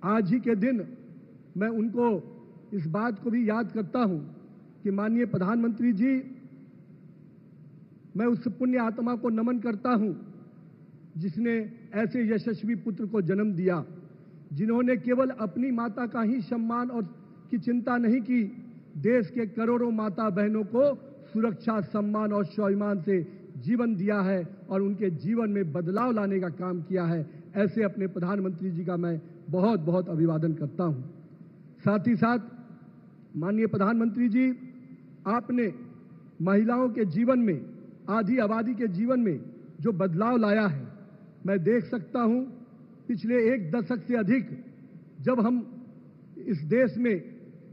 आज ही के दिन मैं उनको इस बात को भी याद करता हूं कि माननीय प्रधानमंत्री जी, मैं उस पुण्य आत्मा को नमन करता हूं जिसने ऐसे यशस्वी पुत्र को जन्म दिया, जिन्होंने केवल अपनी माता का ही सम्मान और की चिंता नहीं की, देश के करोड़ों माता बहनों को सुरक्षा, सम्मान और स्वाभिमान से जीवन दिया है और उनके जीवन में बदलाव लाने का काम किया है। ऐसे अपने प्रधानमंत्री जी का मैं बहुत बहुत अभिवादन करता हूं। साथ ही साथ माननीय प्रधानमंत्री जी, आपने महिलाओं के जीवन में, आधी आबादी के जीवन में जो बदलाव लाया है, मैं देख सकता हूं पिछले एक दशक से अधिक जब हम इस देश में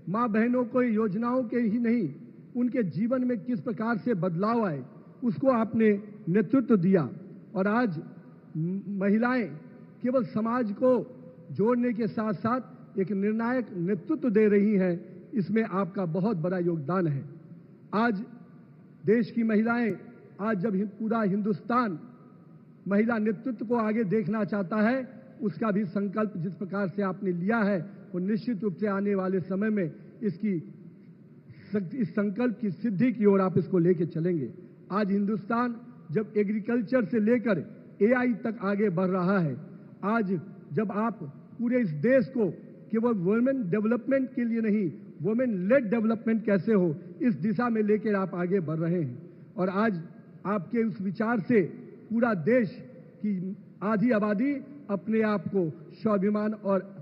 मां बहनों को योजनाओं के ही नहीं, उनके जीवन में किस प्रकार से बदलाव आए, उसको आपने नेतृत्व दिया और आज महिलाएं केवल समाज को जोड़ने के साथ साथ एक निर्णायक नेतृत्व दे रही हैं। इसमें आपका बहुत बड़ा योगदान है। आज देश की महिलाएं, आज जब पूरा हिंदुस्तान महिला नेतृत्व को आगे देखना चाहता है, उसका भी संकल्प जिस प्रकार से आपने लिया है, वो निश्चित रूप से आने वाले समय में इस संकल्प की सिद्धि की ओर आप इसको लेके चलेंगे। आज हिंदुस्तान जब एग्रीकल्चर से लेकर एआई तक आगे बढ़ रहा है, आज जब आप पूरे इस देश को केवल वुमेन डेवलपमेंट के लिए नहीं, वुमेन लेड डेवलपमेंट कैसे हो, इस दिशा में लेकर आप आगे बढ़ रहे हैं। और आज आपके उस विचार से पूरा देश की आधी आबादी अपने आप को स्वाभिमान और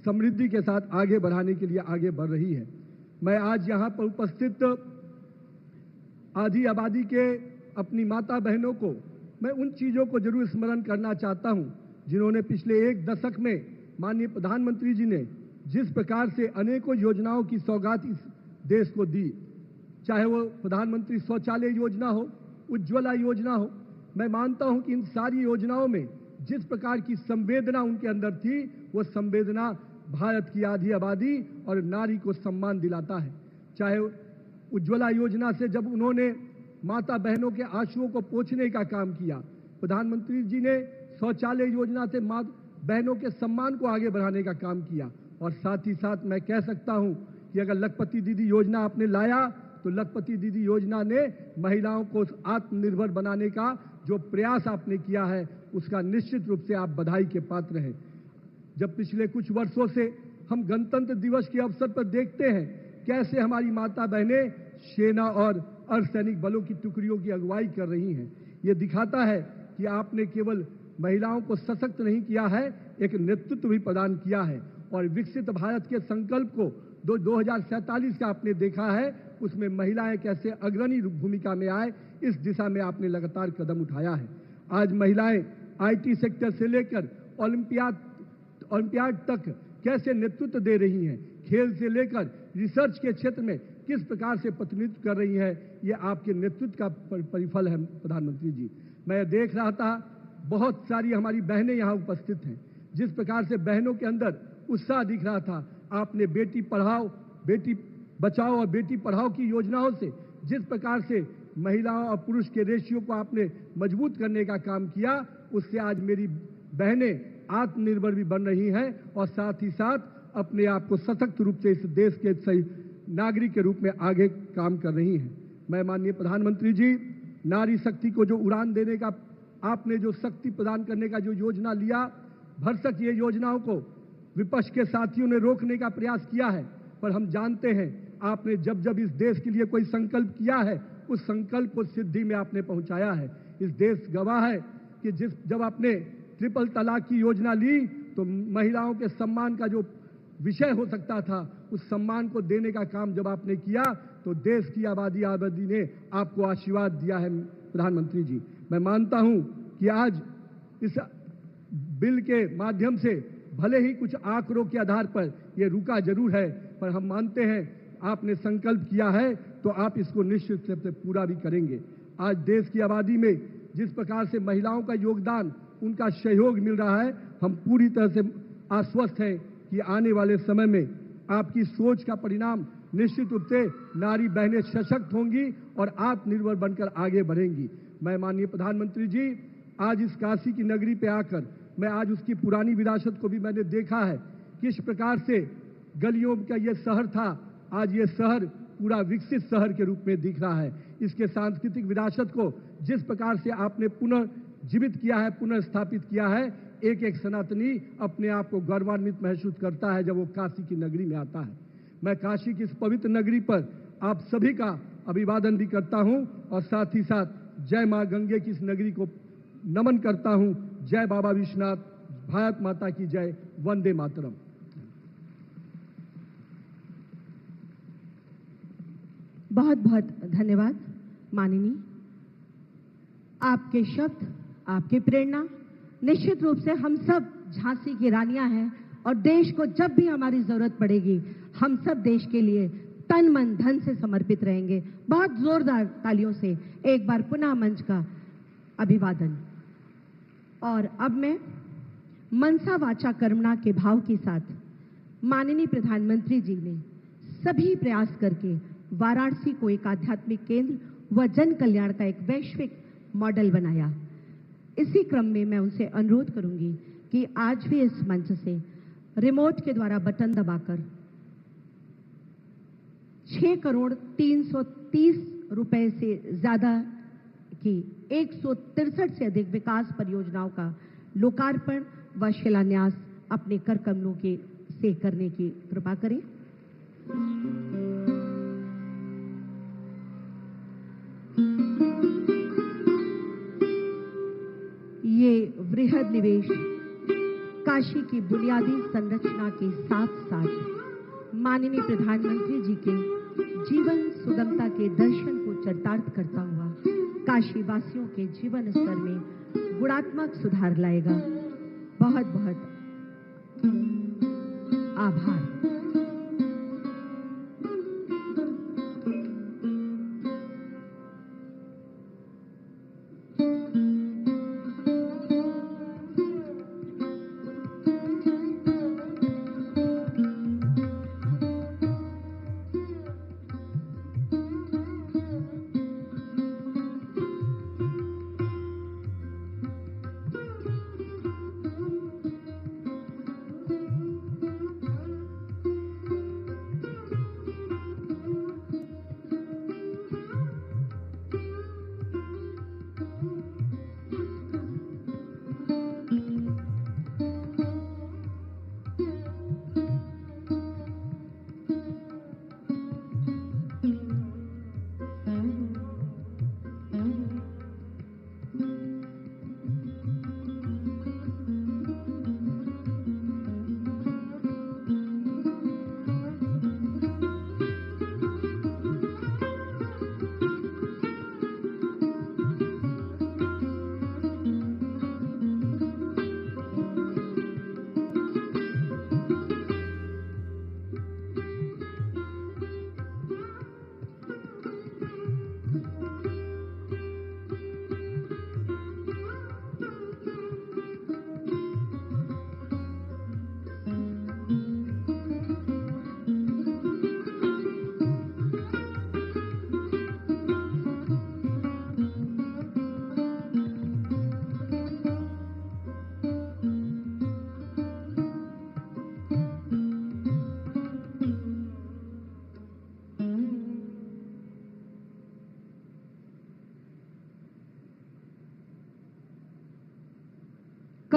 समृद्धि के साथ आगे बढ़ाने के लिए आगे बढ़ रही है। मैं आज यहाँ पर उपस्थित आधी आबादी के अपनी माता बहनों को मैं उन चीज़ों को जरूर स्मरण करना चाहता हूँ जिन्होंने पिछले एक दशक में माननीय प्रधानमंत्री जी ने जिस प्रकार से अनेकों योजनाओं की सौगात इस देश को दी, चाहे वो प्रधानमंत्री शौचालय योजना हो, उज्ज्वला योजना हो। मैं मानता हूं कि इन सारी योजनाओं में जिस प्रकार की संवेदना उनके अंदर थी, वो संवेदना भारत की आधी आबादी और नारी को सम्मान दिलाता है। चाहे उज्ज्वला योजना से जब उन्होंने माता बहनों के आंसुओं को पोंछने का काम किया, प्रधानमंत्री जी ने शौचालय योजना से माँ बहनों के सम्मान को आगे बढ़ाने का काम किया। और साथ ही साथ मैं कह सकता हूं कि अगर लखपति दीदी योजना आपने लाया तो लखपति दीदी योजना ने महिलाओं को आत्मनिर्भर बनाने का जो प्रयास आपने किया है उसका निश्चित रूप से आप बधाई के पात्र हैं। जब पिछले कुछ वर्षों से हम गणतंत्र दिवस के अवसर पर देखते हैं कैसे हमारी माता बहनें सेना और अर्धसैनिक बलों की टुकड़ियों की अगुवाई कर रही हैं, ये दिखाता है कि आपने केवल महिलाओं को सशक्त नहीं किया है, एक नेतृत्व भी प्रदान किया है। और विकसित भारत के संकल्प को 2047 का आपने देखा है, उसमें महिलाएं कैसे अग्रणी भूमिका में आए, इस दिशा में आपने लगातार कदम उठाया है। आज महिलाएं आईटी सेक्टर से लेकर ओलंपियाड तक कैसे नेतृत्व दे रही हैं, खेल से लेकर रिसर्च के क्षेत्र में किस प्रकार से प्रतिनिधित्व कर रही है, ये आपके नेतृत्व का परिफल है प्रधानमंत्री जी। मैं देख रहा था बहुत सारी हमारी बहनें यहाँ उपस्थित हैं, जिस प्रकार से बहनों के अंदर उत्साह दिख रहा था। आपने बेटी पढ़ाओ, बेटी बचाओ और बेटी पढ़ाओ की योजनाओं से जिस प्रकार से महिलाओं और पुरुष के रेशियो को आपने मजबूत करने का काम किया, उससे आज मेरी बहनें आत्मनिर्भर भी बन रही हैं और साथ ही साथ अपने आप को सशक्त रूप से इस देश के सही नागरिक के रूप में आगे काम कर रही हैं। मैं माननीय प्रधानमंत्री जी, नारी शक्ति को जो उड़ान देने का आपने जो शक्ति प्रदान करने का जो योजना लिया, भरसक ये योजनाओं को विपक्ष के साथियों ने रोकने का प्रयास किया है, पर हम जानते हैं आपने जब जब इस देश के लिए कोई संकल्प किया है, उस संकल्प को सिद्धि में आपने पहुंचाया है। इस देश गवाह है कि जब आपने ट्रिपल तलाक की योजना ली तो महिलाओं के सम्मान का जो विषय हो सकता था, उस सम्मान को देने का काम जब आपने किया तो देश की आबादी ने आपको आशीर्वाद दिया है। प्रधानमंत्री जी, मैं मानता हूं कि आज इस बिल के माध्यम से भले ही कुछ आंकड़ों के आधार पर यह रुका जरूर है, पर हम मानते हैं आपने संकल्प किया है तो आप इसको निश्चित रूप से पूरा भी करेंगे। आज देश की आबादी में जिस प्रकार से महिलाओं का योगदान, उनका सहयोग मिल रहा है, हम पूरी तरह से आश्वस्त हैं कि आने वाले समय में आपकी सोच का परिणाम निश्चित रूप से नारी बहनें सशक्त होंगी और आत्मनिर्भर बनकर आगे बढ़ेंगी। मैं माननीय प्रधानमंत्री जी, आज इस काशी की नगरी पे आकर मैं आज उसकी पुरानी विरासत को भी मैंने देखा है, किस प्रकार से गलियों का ये शहर था, आज ये शहर पूरा विकसित शहर के रूप में दिख रहा है। इसके सांस्कृतिक विरासत को जिस प्रकार से आपने पुनर्जीवित किया है, पुनर्स्थापित किया है, एक एक सनातनी अपने आप को गौरवान्वित महसूस करता है जब वो काशी की नगरी में आता है। मैं काशी की इस पवित्र नगरी पर आप सभी का अभिवादन भी करता हूं और साथ ही साथ जय मां गंगे की इस नगरी को नमन करता हूं। जय बाबा विश्वनाथ, भारत माता की जय, वंदे मातरम। बहुत बहुत धन्यवाद माननीय। आपके शब्द, आपकी प्रेरणा निश्चित रूप से हम सब झांसी की रानियां हैं और देश को जब भी हमारी जरूरत पड़ेगी हम सब देश के लिए तन मन धन से समर्पित रहेंगे। बहुत जोरदार तालियों से एक बार पुनः मंच का अभिवादन। और अब मैं मनसा वाचा कर्मणा के भाव के साथ माननीय प्रधानमंत्री जी ने सभी प्रयास करके वाराणसी को एक आध्यात्मिक केंद्र व जन कल्याण का एक वैश्विक मॉडल बनाया। इसी क्रम में मैं उनसे अनुरोध करूंगी कि आज भी इस मंच से रिमोट के द्वारा बटन दबाकर 6,330 रुपए से ज्यादा की 163 से अधिक विकास परियोजनाओं का लोकार्पण व शिलान्यास अपने कर कमलों से करने की कृपा करें। ये वृहद निवेश काशी की बुनियादी संरचना के साथ साथ माननीय प्रधानमंत्री जी के जीवन सुगमता के दर्शन को चरितार्थ करता हुआ काशी वासियों के जीवन स्तर में गुणात्मक सुधार लाएगा। बहुत बहुत आभार।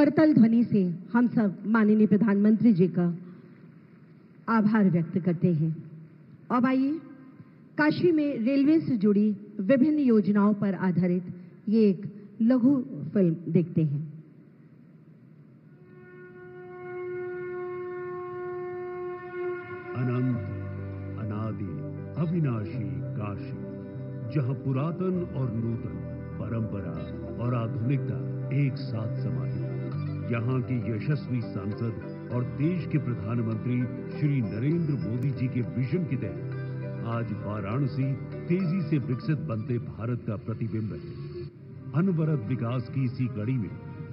करतल ध्वनि से हम सब माननीय प्रधानमंत्री जी का आभार व्यक्त करते हैं। अब आइए काशी में रेलवे से जुड़ी विभिन्न योजनाओं पर आधारित ये एक लघु फिल्म देखते हैं। अनंत, अनादि, अविनाशी काशी, जहां पुरातन और नूतन, परंपरा और आधुनिकता एक साथ समाहित। यहाँ के यशस्वी सांसद और देश के प्रधानमंत्री श्री नरेंद्र मोदी जी के विजन के तहत आज वाराणसी तेजी से विकसित बनते भारत का प्रतिबिंब है। अनवरत विकास की इसी कड़ी में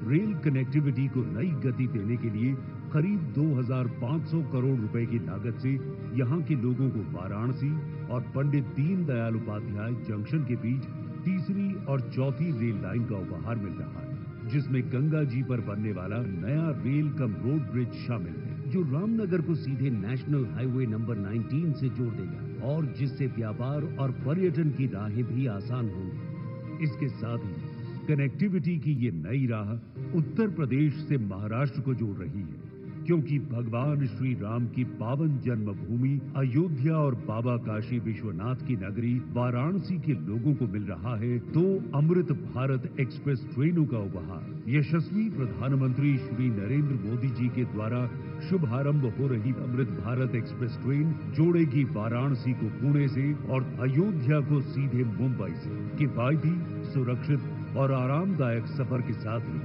रेल कनेक्टिविटी को नई गति देने के लिए करीब 2500 करोड़ रुपए की लागत से यहाँ के लोगों को वाराणसी और पंडित दीनदयाल उपाध्याय जंक्शन के बीच तीसरी और चौथी रेल लाइन का उपहार मिल रहा है, जिसमें गंगा जी पर बनने वाला नया रेल कम रोड ब्रिज शामिल है, जो रामनगर को सीधे नेशनल हाईवे नंबर 19 से जोड़ देगा और जिससे व्यापार और पर्यटन की राहें भी आसान होंगी। इसके साथ ही कनेक्टिविटी की ये नई राह उत्तर प्रदेश से महाराष्ट्र को जोड़ रही है, क्योंकि भगवान श्री राम की पावन जन्मभूमि अयोध्या और बाबा काशी विश्वनाथ की नगरी वाराणसी के लोगों को मिल रहा है 2 अमृत भारत एक्सप्रेस ट्रेनों का उपहार। यशस्वी प्रधानमंत्री श्री नरेंद्र मोदी जी के द्वारा शुभारंभ हो रही अमृत भारत एक्सप्रेस ट्रेन जोड़ेगी वाराणसी को पुणे से और अयोध्या को सीधे मुंबई से। किफायती, सुरक्षित और आरामदायक सफर के साथ ही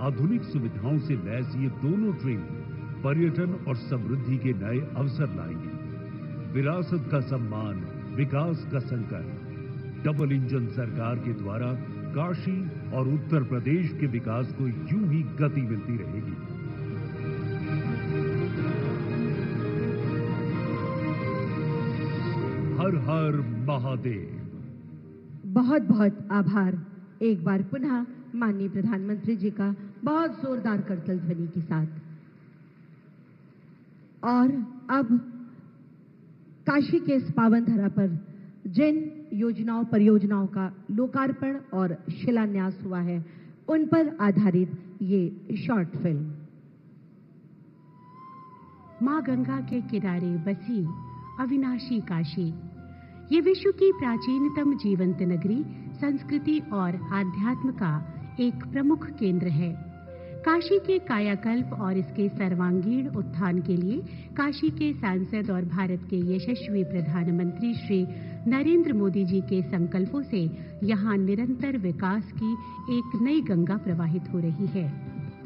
आधुनिक सुविधाओं से लैस ये दोनों ट्रेन पर्यटन और समृद्धि के नए अवसर लाएंगी। विरासत का सम्मान, विकास का संकल्प। डबल इंजन सरकार के द्वारा काशी और उत्तर प्रदेश के विकास को यूं ही गति मिलती रहेगी। हर हर महादेव। बहुत बहुत आभार एक बार पुनः माननीय प्रधानमंत्री जी का बहुत जोरदार करतल ध्वनि के साथ। और अब काशी के इस पावन धरा पर जिन योजनाओं परियोजनाओं का लोकार्पण और शिलान्यास हुआ है उन पर आधारित ये शॉर्ट फिल्म। मां गंगा के किनारे बसी अविनाशी काशी, ये विश्व की प्राचीनतम जीवंत नगरी, संस्कृति और आध्यात्म का एक प्रमुख केंद्र है। काशी के कायाकल्प और इसके सर्वांगीण उत्थान के लिए काशी के सांसद और भारत के यशस्वी प्रधानमंत्री श्री नरेंद्र मोदी जी के संकल्पों से यहाँ निरंतर विकास की एक नई गंगा प्रवाहित हो रही है।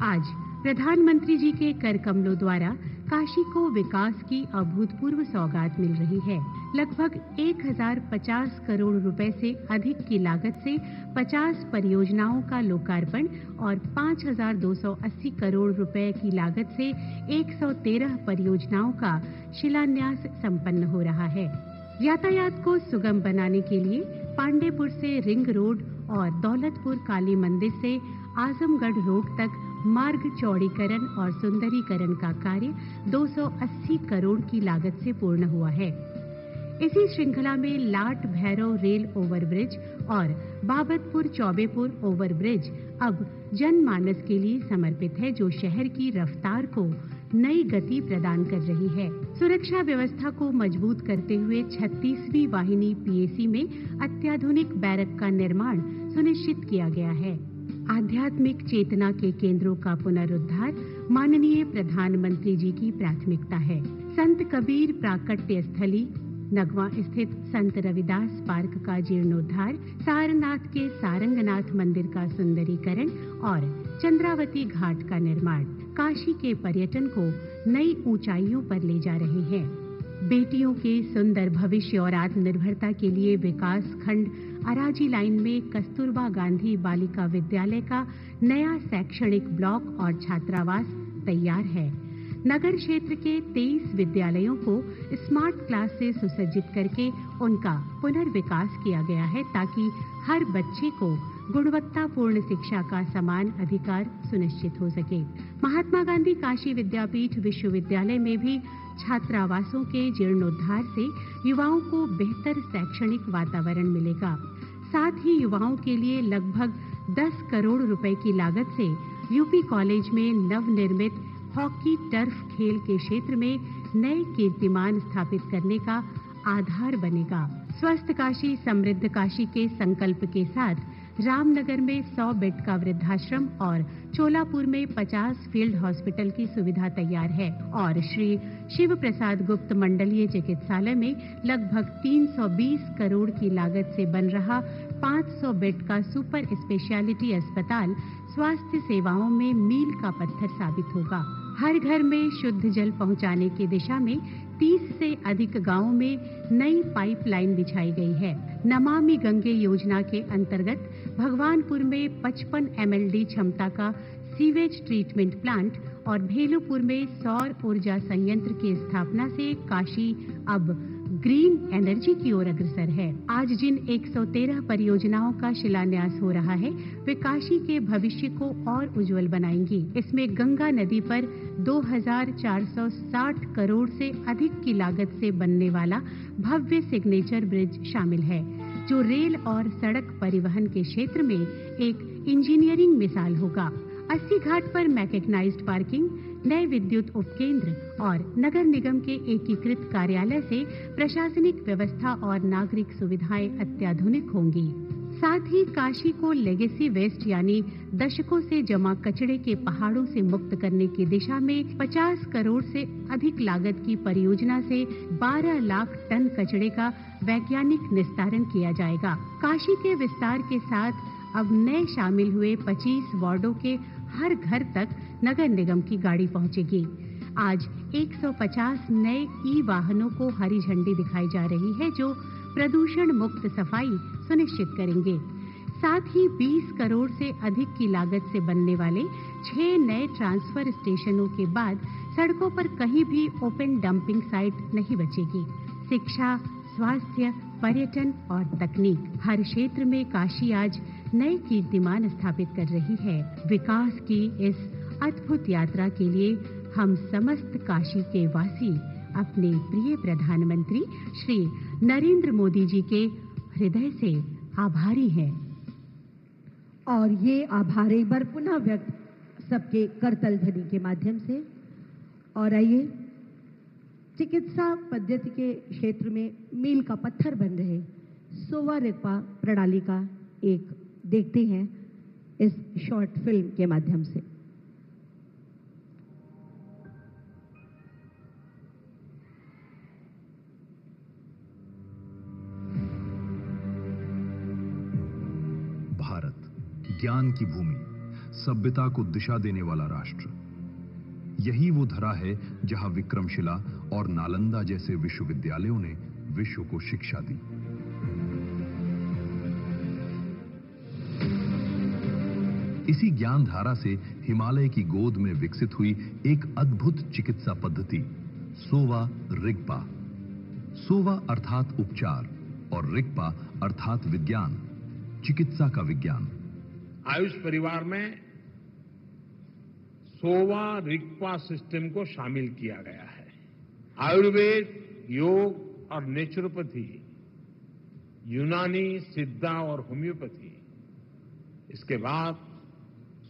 आज प्रधानमंत्री जी के कर कमलों द्वारा काशी को विकास की अभूतपूर्व सौगात मिल रही है। लगभग 1050 करोड़ रुपए से अधिक की लागत से 50 परियोजनाओं का लोकार्पण और 5280 करोड़ रुपए की लागत से 113 परियोजनाओं का शिलान्यास संपन्न हो रहा है। यातायात को सुगम बनाने के लिए पांडेपुर से रिंग रोड और दौलतपुर काली मंदिर से आजमगढ़ रोड तक मार्ग चौड़ीकरण और सुंदरीकरण का कार्य 280 करोड़ की लागत से पूर्ण हुआ है। इसी श्रृंखला में लाट भैरव रेल ओवरब्रिज और बाबतपुर चौबेपुर ओवरब्रिज अब जनमानस के लिए समर्पित है, जो शहर की रफ्तार को नई गति प्रदान कर रही है। सुरक्षा व्यवस्था को मजबूत करते हुए 36वीं वाहिनी पीएसी में अत्याधुनिक बैरक का निर्माण सुनिश्चित किया गया है। आध्यात्मिक चेतना के केंद्रों का पुनरुद्धार माननीय प्रधानमंत्री जी की प्राथमिकता है। संत कबीर प्राकट्य स्थली, नगवा स्थित संत रविदास पार्क का जीर्णोद्धार, सारनाथ के सारंगनाथ मंदिर का सुंदरीकरण और चंद्रावती घाट का निर्माण काशी के पर्यटन को नई ऊंचाइयों पर ले जा रहे हैं। बेटियों के सुंदर भविष्य और आत्मनिर्भरता के लिए विकास खंड अराजी लाइन में कस्तूरबा गांधी बालिका विद्यालय का नया शैक्षणिक ब्लॉक और छात्रावास तैयार है। नगर क्षेत्र के 23 विद्यालयों को स्मार्ट क्लास से सुसज्जित करके उनका पुनर्विकास किया गया है, ताकि हर बच्चे को गुणवत्तापूर्ण शिक्षा का समान अधिकार सुनिश्चित हो सके। महात्मा गांधी काशी विद्यापीठ विश्वविद्यालय में भी छात्रावासों के जीर्णोद्धार से युवाओं को बेहतर शैक्षणिक वातावरण मिलेगा। साथ ही युवाओं के लिए लगभग 10 करोड़ रुपए की लागत से यूपी कॉलेज में नवनिर्मित हॉकी टर्फ खेल के क्षेत्र में नए कीर्तिमान स्थापित करने का आधार बनेगा। स्वस्थ काशी समृद्ध काशी के संकल्प के साथ रामनगर में 100 बेड का वृद्धाश्रम और चोलापुर में 50 फील्ड हॉस्पिटल की सुविधा तैयार है और श्री शिव प्रसाद गुप्त मंडलीय चिकित्सालय में लगभग 320 करोड़ की लागत से बन रहा 500 बेड का सुपर स्पेशलिटी अस्पताल स्वास्थ्य सेवाओं में मील का पत्थर साबित होगा। हर घर में शुद्ध जल पहुंचाने की दिशा में 30 से अधिक गांवों में नई पाइपलाइन बिछाई गई है। नमामि गंगे योजना के अंतर्गत भगवानपुर में 55 MLD क्षमता का सीवेज ट्रीटमेंट प्लांट और भेलुपुर में सौर ऊर्जा संयंत्र की स्थापना से काशी अब ग्रीन एनर्जी की ओर अग्रसर है। आज जिन 113 परियोजनाओं का शिलान्यास हो रहा है वे काशी के भविष्य को और उज्जवल बनाएंगी। इसमें गंगा नदी पर 2460 करोड़ से अधिक की लागत से बनने वाला भव्य सिग्नेचर ब्रिज शामिल है, जो रेल और सड़क परिवहन के क्षेत्र में एक इंजीनियरिंग मिसाल होगा। 80 घाट पर मैकेनाइज्ड पार्किंग, नए विद्युत उपकेंद्र और नगर निगम के एकीकृत कार्यालय से प्रशासनिक व्यवस्था और नागरिक सुविधाएं अत्याधुनिक होंगी। साथ ही काशी को लेगेसी वेस्ट यानी दशकों से जमा कचरे के पहाड़ों से मुक्त करने की दिशा में 50 करोड़ से अधिक लागत की परियोजना से 12 लाख टन कचरे का वैज्ञानिक निस्तारण किया जाएगा। काशी के विस्तार के साथ अब नए शामिल हुए 25 वार्डों के हर घर तक नगर निगम की गाड़ी पहुंचेगी। आज 150 नए ई-वाहनों को हरी झंडी दिखाई जा रही है, जो प्रदूषण मुक्त सफाई सुनिश्चित करेंगे। साथ ही 20 करोड़ से अधिक की लागत से बनने वाले 6 नए ट्रांसफर स्टेशनों के बाद सड़कों पर कहीं भी ओपन डंपिंग साइट नहीं बचेगी। शिक्षा, स्वास्थ्य, पर्यटन और तकनीक, हर क्षेत्र में काशी आज नए कीर्तिमान स्थापित कर रही है। विकास की इस अद्भुत यात्रा के लिए हम समस्त काशी के वासी अपने प्रिय प्रधानमंत्री श्री नरेंद्र मोदी जी के हृदय से आभारी हैं। और ये आभार एक बार पुनः व्यक्त सबके करतल ध्वनि के माध्यम से। और आइए, चिकित्सा पद्धति के क्षेत्र में मील का पत्थर बन रहे सोवा रिगपा प्रणाली का एक देखते हैं इस शॉर्ट फिल्म के माध्यम से। भारत ज्ञान की भूमि, सभ्यता को दिशा देने वाला राष्ट्र। यही वो धरा है जहां विक्रमशिला और नालंदा जैसे विश्वविद्यालयों ने विश्व को शिक्षा दी। इसी ज्ञान धारा से हिमालय की गोद में विकसित हुई एक अद्भुत चिकित्सा पद्धति सोवा रिगपा। सोवा अर्थात उपचार और रिगपा अर्थात विज्ञान, चिकित्सा का विज्ञान। आयुष परिवार में सोवा रिगपा सिस्टम को शामिल किया गया है। आयुर्वेद, योग और नेचुरोपैथी, यूनानी, सिद्धा और होम्योपैथी, इसके बाद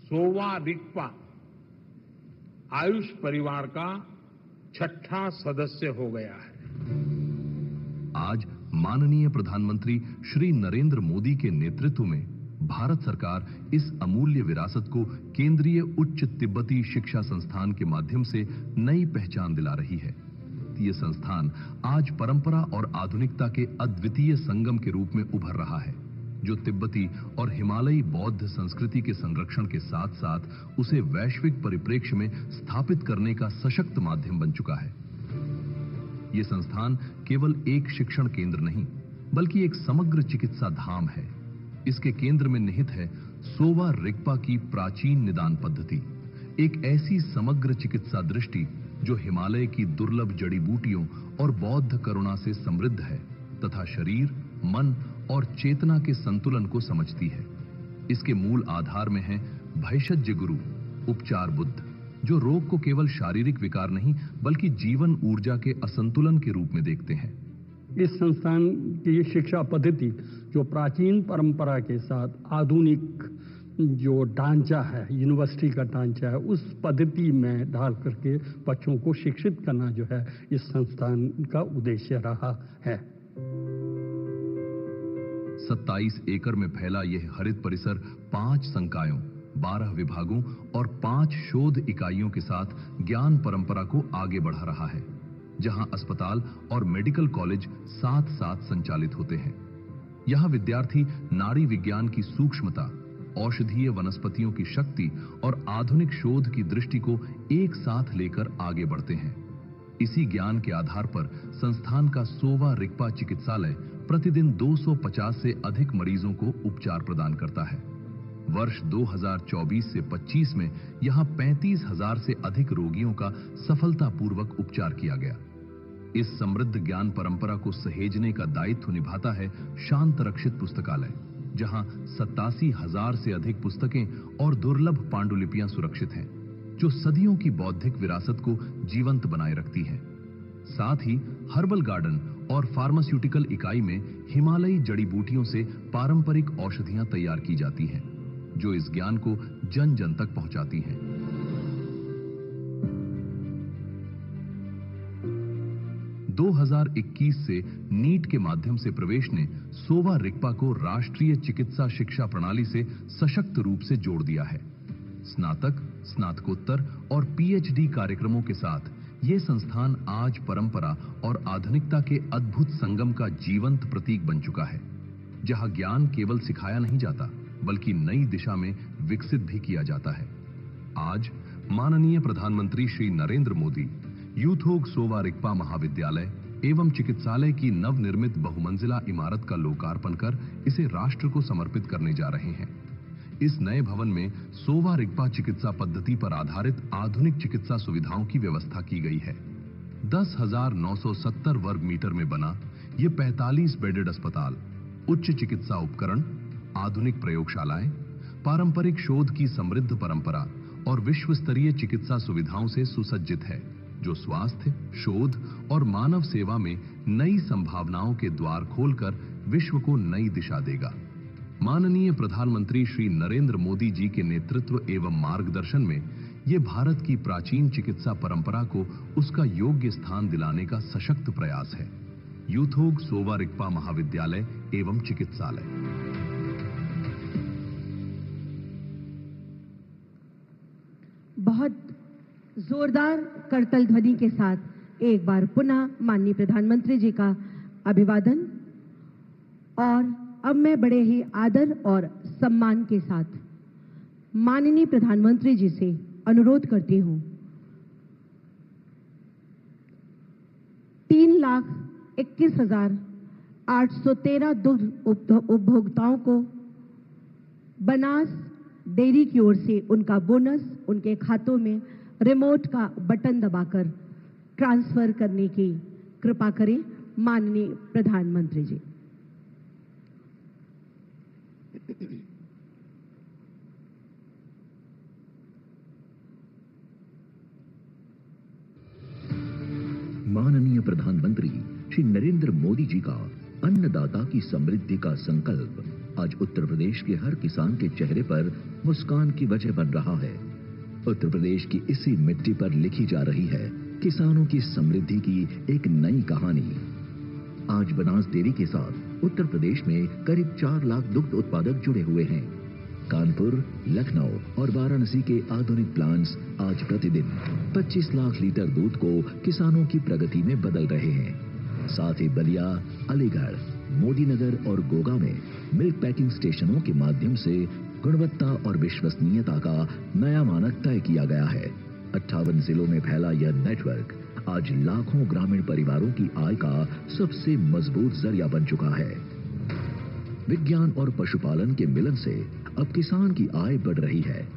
सोवा रिगपा आयुष परिवार का 6ठा सदस्य हो गया है। आज माननीय प्रधानमंत्री श्री नरेंद्र मोदी के नेतृत्व में भारत सरकार इस अमूल्य विरासत को केंद्रीय उच्च तिब्बती शिक्षा संस्थान के माध्यम से नई पहचान दिला रही है। ये संस्थान आज परंपरा और आधुनिकता के अद्वितीय संगम के रूप में उभर रहा है, जो तिब्बती और हिमालयी बौद्ध संस्कृति के संरक्षण के साथ साथ उसे वैश्विक परिप्रेक्ष्य में स्थापित करने का सशक्त माध्यम बन चुका है। ये संस्थान केवल एक शिक्षण केंद्र नहीं, बल्कि एक समग्र चिकित्सा धाम है। इसके केंद्र में निहित है सोवा रिगपा की प्राचीन निदान पद्धति, एक ऐसी समग्र चिकित्सा दृष्टि जो हिमालय की दुर्लभ जड़ी बूटियों और बौद्ध करुणा से समृद्ध है तथा शरीर, मन और चेतना के संतुलन को समझती है। इसके मूल आधार में है भैषज्य गुरु, उपचार बुद्ध, जो रोग को केवल शारीरिक विकार नहीं बल्कि जीवन ऊर्जा के असंतुलन के रूप में देखते हैं। इस संस्थान की शिक्षा पद्धति जो प्राचीन परंपरा के साथ आधुनिक जो ढांचा है, यूनिवर्सिटी का ढांचा है, उस पद्धति में डाल करके बच्चों को शिक्षित करना जो है इस संस्थान का उद्देश्य रहा है। 27 एकड़ में फैला यह हरित परिसर 5 संकायों, 12 विभागों और 5 शोध इकाइयों के साथ ज्ञान परंपरा को आगे बढ़ा रहा है, जहां अस्पताल और मेडिकल कॉलेज साथ-साथ संचालित होते हैं। यहां विद्यार्थी नाड़ी विज्ञान की सूक्ष्मता, औषधीय वनस्पतियों की शक्ति और आधुनिक शोध की दृष्टि को एक साथ लेकर आगे बढ़ते हैं। इसी ज्ञान के आधार पर संस्थान का सोवा रिगपा चिकित्सालय प्रतिदिन 250 से अधिक मरीजों को उपचार प्रदान करता है। वर्ष 2024 से 25 में यहां 35,000 से अधिक रोगियों का सफलतापूर्वक उपचार किया गया। इस समृद्ध ज्ञान परंपरा को सहेजने का दायित्व निभाता है शांत रक्षित पुस्तकालय, जहां 87,000 से अधिक पुस्तकें और दुर्लभ पांडुलिपियां सुरक्षित हैं, जो सदियों की बौद्धिक विरासत को जीवंत बनाए रखती हैं। साथ ही हर्बल गार्डन और फार्मास्यूटिकल इकाई में हिमालयी जड़ी बूटियों से पारंपरिक औषधियां तैयार की जाती हैं, जो इस ज्ञान को जन जन तक पहुंचाती हैं। – 2021 से नीट के माध्यम से प्रवेश ने सोवा रिगपा को राष्ट्रीय चिकित्सा शिक्षा प्रणाली से सशक्त रूप से जोड़ दिया है। स्नातक, स्नातकोत्तर और पीएचडी कार्यक्रमों के साथ ये संस्थान आज परंपरा और आधुनिकता के अद्भुत संगम का जीवंत प्रतीक बन चुका है, जहां ज्ञान केवल सिखाया नहीं जाता, बल्कि नई दिशा में विकसित भी किया जाता है। आज माननीय प्रधानमंत्री श्री नरेंद्र मोदी यूथोग सोवा रिगपा महाविद्यालय एवं चिकित्सालय की नवनिर्मित बहुमंजिला इमारत का लोकार्पण कर इसे राष्ट्र को समर्पित करने जा रहे हैं। इस नए भवन में सोवा रिगपा चिकित्सा पद्धति पर आधारित आधुनिक चिकित्सा सुविधाओं की व्यवस्था की गई है। 10,970 वर्ग मीटर में बना ये 45 बेडेड अस्पताल उच्च चिकित्सा उपकरण, आधुनिक प्रयोगशालाएं, पारंपरिक शोध की समृद्ध परंपरा और विश्व स्तरीय चिकित्सा सुविधाओं से सुसज्जित है, जो स्वास्थ्य, शोध और मानव सेवा में नई संभावनाओं के द्वार खोलकर विश्व को नई दिशा देगा। माननीय प्रधानमंत्री श्री नरेंद्र मोदी जी के नेतृत्व एवं मार्गदर्शन में ये भारत की प्राचीन चिकित्सा परंपरा को उसका योग्य स्थान दिलाने का सशक्त प्रयास है। यूथोग सोवा रिगपा महाविद्यालय एवं चिकित्सालय। बहुत जोरदार करतल ध्वनि के साथ एक बार पुनः माननीय प्रधानमंत्री जी का अभिवादन। और अब मैं बड़े ही आदर और सम्मान के साथ माननीय प्रधानमंत्री जी से अनुरोध करती हूं 3,21,813 दुग्ध उपभोक्ताओं को बनास डेयरी की ओर से उनका बोनस उनके खातों में रिमोट का बटन दबाकर ट्रांसफर करने की कृपा करें माननीय प्रधानमंत्री जी। माननीय प्रधानमंत्री श्री नरेंद्र मोदी जी का अन्नदाता की समृद्धि का संकल्प आज उत्तर प्रदेश के हर किसान के चेहरे पर मुस्कान की वजह बन रहा है। उत्तर प्रदेश की इसी मिट्टी पर लिखी जा रही है किसानों की समृद्धि की एक नई कहानी। आज बनास डेयरी के साथ उत्तर प्रदेश में करीब 4 लाख दुग्ध उत्पादक जुड़े हुए हैं। कानपुर, लखनऊ और वाराणसी के आधुनिक प्लांट्स आज प्रतिदिन 25 लाख लीटर दूध को किसानों की प्रगति में बदल रहे हैं। साथ ही बलिया, अलीगढ़, मोदीनगर और गोगा में मिल्क पैकिंग स्टेशनों के माध्यम से गुणवत्ता और विश्वसनीयता का नया मानक तय किया गया है। 58 जिलों में फैला यह नेटवर्क आज लाखों ग्रामीण परिवारों की आय का सबसे मजबूत जरिया बन चुका है। विज्ञान और पशुपालन के मिलन से अब किसान की आय बढ़ रही है।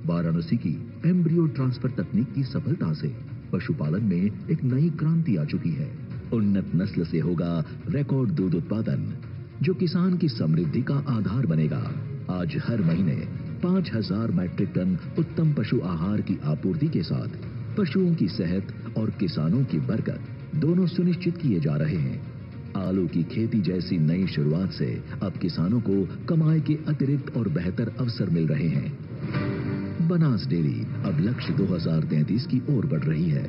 वाराणसी की एम्ब्रियो ट्रांसफर तकनीक की सफलता से पशुपालन में एक नई क्रांति आ चुकी है। उन्नत नस्ल से होगा रिकॉर्ड दूध उत्पादन, जो किसान की समृद्धि का आधार बनेगा। आज हर महीने 5,000 मैट्रिक टन उत्तम पशु आहार की आपूर्ति के साथ पशुओं की सेहत और किसानों की बरकत दोनों सुनिश्चित किए जा रहे हैं। आलू की खेती जैसी नई शुरुआत से अब किसानों को कमाई के अतिरिक्त और बेहतर अवसर मिल रहे हैं। बनास डेयरी अब लक्ष्य 2033 की ओर बढ़ रही है,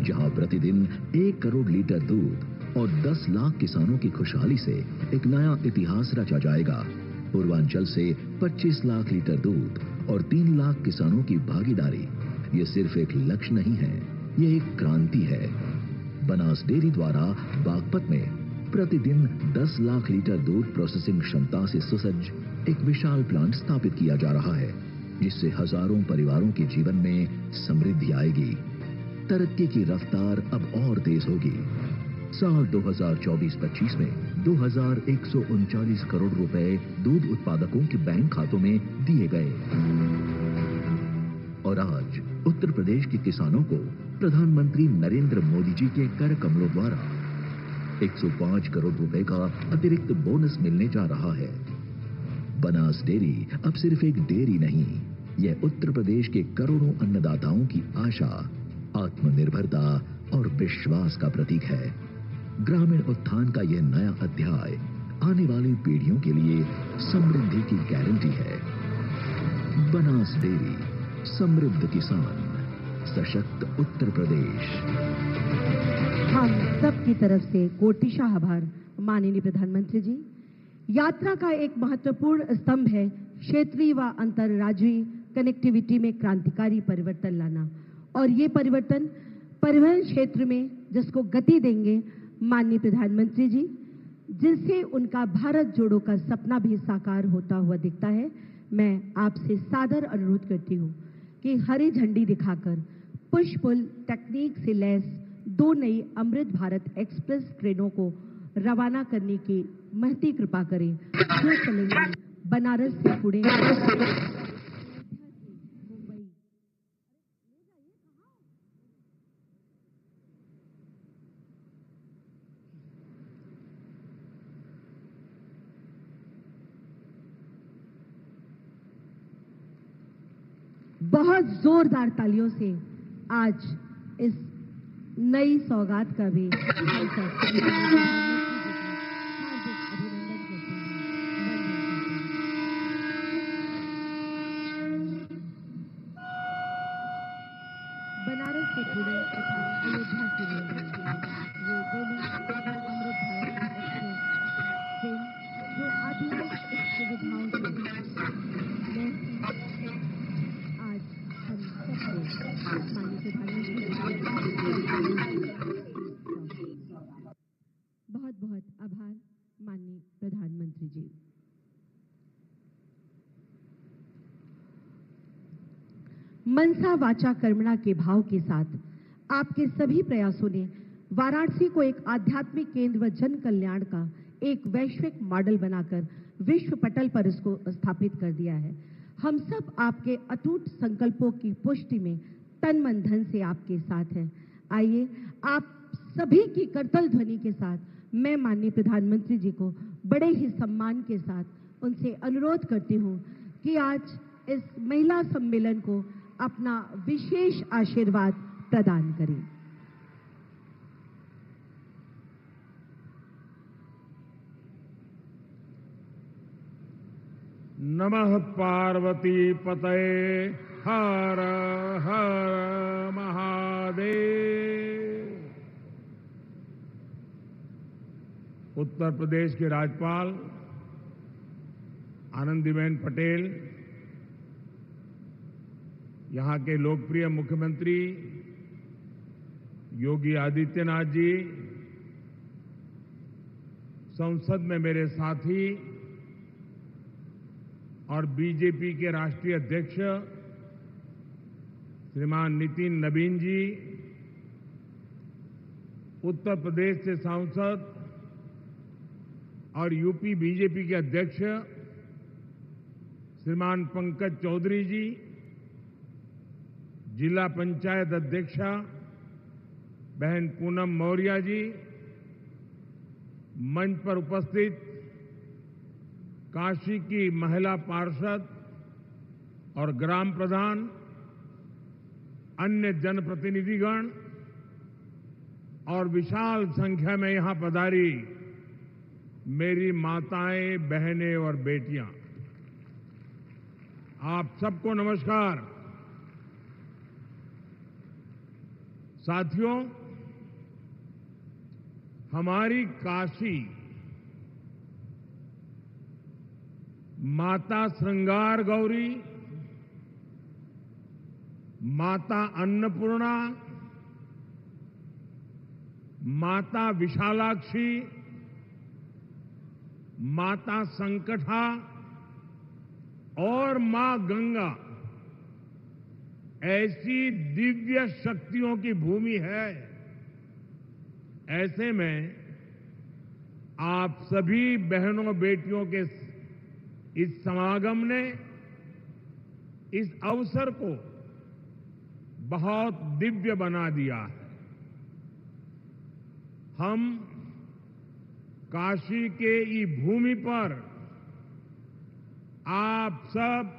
जहां प्रतिदिन 1 करोड़ लीटर दूध और 10 लाख किसानों की खुशहाली से एक नया इतिहास रचा जाएगा। पूर्वांचल से 25 लाख लीटर दूध और 3 लाख किसानों की भागीदारी ये सिर्फ एक लक्ष्य नहीं है, ये एक क्रांति है। बनास डेयरी द्वारा बागपत में प्रतिदिन 10 लाख लीटर दूध प्रोसेसिंग क्षमता से सुसज्ज एक विशाल प्लांट स्थापित किया जा रहा है, जिससे हजारों परिवारों के जीवन में समृद्धि आएगी। तरक्की की रफ्तार अब और तेज होगी। साल 2024-25 में 2139 करोड़ रुपए दूध उत्पादकों के बैंक खातों में दिए गए और आज उत्तर प्रदेश के किसानों को प्रधानमंत्री नरेंद्र मोदी जी के कर कमलों द्वारा 105 करोड़ रुपए का अतिरिक्त बोनस मिलने जा रहा है। बनास डेयरी अब सिर्फ एक डेयरी नहीं, यह उत्तर प्रदेश के करोड़ों अन्नदाताओं की आशा, आत्मनिर्भरता और विश्वास का प्रतीक है। ग्रामीण उत्थान का यह नया अध्याय आने वाली पीढ़ियों के लिए समृद्धि की गारंटी है। बनास डेयरी, समृद्ध किसान, सशक्त उत्तर प्रदेश। हम सबकी तरफ से कोटिशाह आभार माननीय प्रधानमंत्री जी। यात्रा का एक महत्वपूर्ण स्तंभ है क्षेत्रीय व अंतर्राज्यीय कनेक्टिविटी में क्रांतिकारी परिवर्तन लाना, और ये परिवर्तन परिवहन क्षेत्र में जिसको गति देंगे माननीय प्रधानमंत्री जी, जिनसे उनका भारत जोड़ो का सपना भी साकार होता हुआ दिखता है। मैं आपसे सादर अनुरोध करती हूँ कि हरी झंडी दिखाकर पुश पुल टेक्निक से लैस 2 नई अमृत भारत एक्सप्रेस ट्रेनों को रवाना करने की महती कृपा करें, जो चलेंगे बनारस से पुणे, बहुत जोरदार तालियों से आज इस नई सौगात का भी बनारस से पुणे तथा अयोध्या से ये दिल्ली अमृत भारत एक्सप्रेस ट्रेन जो आधुनिक सुविधाओं से आज हम सबको माननीय प्रधानमंत्री बहुत बहुत आभार माननीय प्रधानमंत्री जी। मनसा वाचा कर्मणा के भाव के साथ आपके सभी प्रयासों ने वाराणसी को एक आध्यात्मिक केंद्र व जन कल्याण का एक वैश्विक मॉडल बनाकर विश्व पटल पर इसको स्थापित कर दिया है। हम सब आपके अटूट संकल्पों की पुष्टि में तन मन धन से आपके साथ हैं। आइए आप सभी की करतल ध्वनि के साथ मैं माननीय प्रधानमंत्री जी को बड़े ही सम्मान के साथ उनसे अनुरोध करती हूँ कि आज इस महिला सम्मेलन को अपना विशेष आशीर्वाद प्रदान करें। नमः पार्वती पतये हर हर महादेव। उत्तर प्रदेश के राज्यपाल आनंदीबेन पटेल, यहाँ के लोकप्रिय मुख्यमंत्री योगी आदित्यनाथ जी, संसद में मेरे साथी और बीजेपी के राष्ट्रीय अध्यक्ष श्रीमान नितिन नवीन जी, उत्तर प्रदेश से सांसद और यूपी बीजेपी के अध्यक्ष श्रीमान पंकज चौधरी जी, जिला पंचायत अध्यक्षा बहन पूनम मौर्य जी, मंच पर उपस्थित काशी की महिला पार्षद और ग्राम प्रधान, अन्य जनप्रतिनिधिगण और विशाल संख्या में यहां पधारी मेरी माताएं, बहनें और बेटियां, आप सबको नमस्कार। साथियों, हमारी काशी माता श्रृंगार गौरी, माता अन्नपूर्णा, माता विशालाक्षी, माता संकटा और मां गंगा ऐसी दिव्य शक्तियों की भूमि है। ऐसे में आप सभी बहनों बेटियों के इस समागम ने इस अवसर को बहुत दिव्य बना दिया है। हम काशी के ई भूमि पर आप सब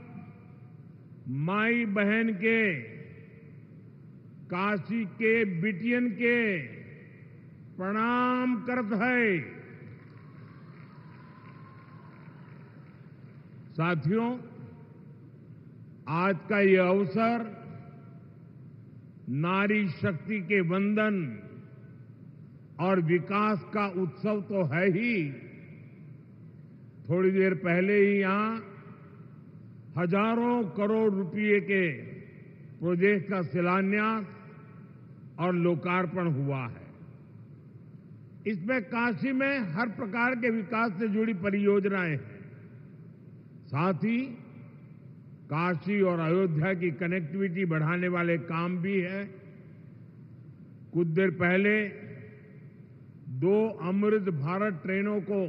माई बहन के, काशी के बिटियन के प्रणाम करत है। साथियों, आज का ये अवसर नारी शक्ति के वंदन और विकास का उत्सव तो है ही। थोड़ी देर पहले ही यहां हजारों करोड़ रुपए के प्रोजेक्ट का शिलान्यास और लोकार्पण हुआ है। इसमें काशी में हर प्रकार के विकास से जुड़ी परियोजनाएं हैं। साथ ही काशी और अयोध्या की कनेक्टिविटी बढ़ाने वाले काम भी है। कुछ देर पहले 2 अमृत भारत ट्रेनों को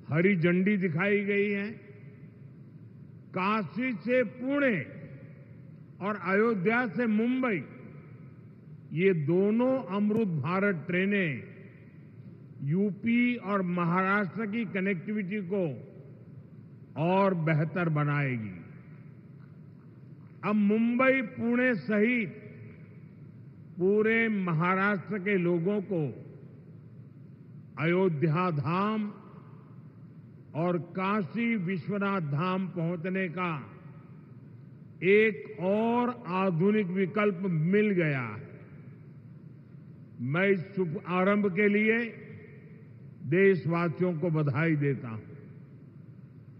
हरी झंडी दिखाई गई है। काशी से पुणे और अयोध्या से मुंबई, ये दोनों अमृत भारत ट्रेनें यूपी और महाराष्ट्र की कनेक्टिविटी को और बेहतर बनाएगी। अब मुंबई, पुणे सहित पूरे महाराष्ट्र के लोगों को अयोध्या धाम और काशी विश्वनाथ धाम पहुंचने का एक और आधुनिक विकल्प मिल गया है। मैं इस शुभ आरंभ के लिए देशवासियों को बधाई देता हूं।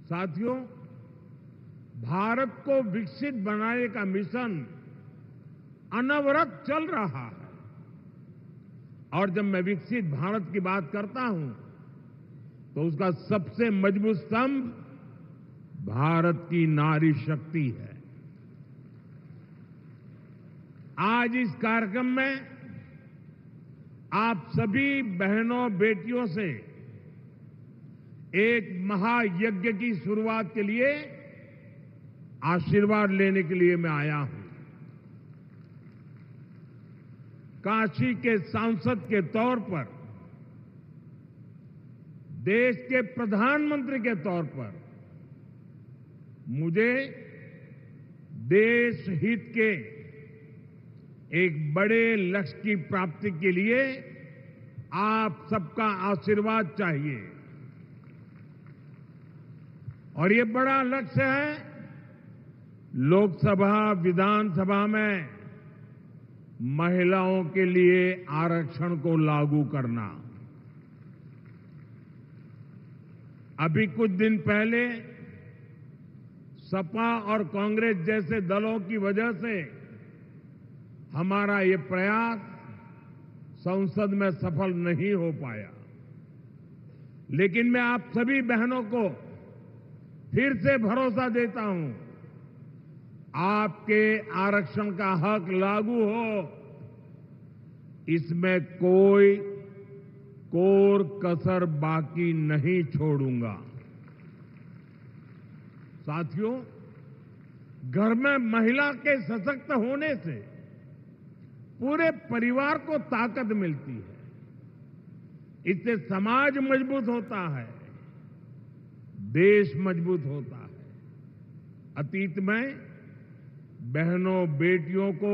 साथियों, भारत को विकसित बनाने का मिशन अनवरत चल रहा है। और जब मैं विकसित भारत की बात करता हूं तो उसका सबसे मजबूत स्तंभ भारत की नारी शक्ति है। आज इस कार्यक्रम में आप सभी बहनों बेटियों से एक महायज्ञ की शुरुआत के लिए आशीर्वाद लेने के लिए मैं आया हूं। काशी के सांसद के तौर पर, देश के प्रधानमंत्री के तौर पर मुझे देश हित के एक बड़े लक्ष्य की प्राप्ति के लिए आप सबका आशीर्वाद चाहिए। और ये बड़ा लक्ष्य है लोकसभा, विधानसभा में महिलाओं के लिए आरक्षण को लागू करना। अभी कुछ दिन पहले सपा और कांग्रेस जैसे दलों की वजह से हमारा ये प्रयास संसद में सफल नहीं हो पाया। लेकिन मैं आप सभी बहनों को फिर से भरोसा देता हूं, आपके आरक्षण का हक लागू हो, इसमें कोई कोर कसर बाकी नहीं छोड़ूंगा। साथियों, घर में महिला के सशक्त होने से पूरे परिवार को ताकत मिलती है। इससे समाज मजबूत होता है, देश मजबूत होता है। अतीत में बहनों बेटियों को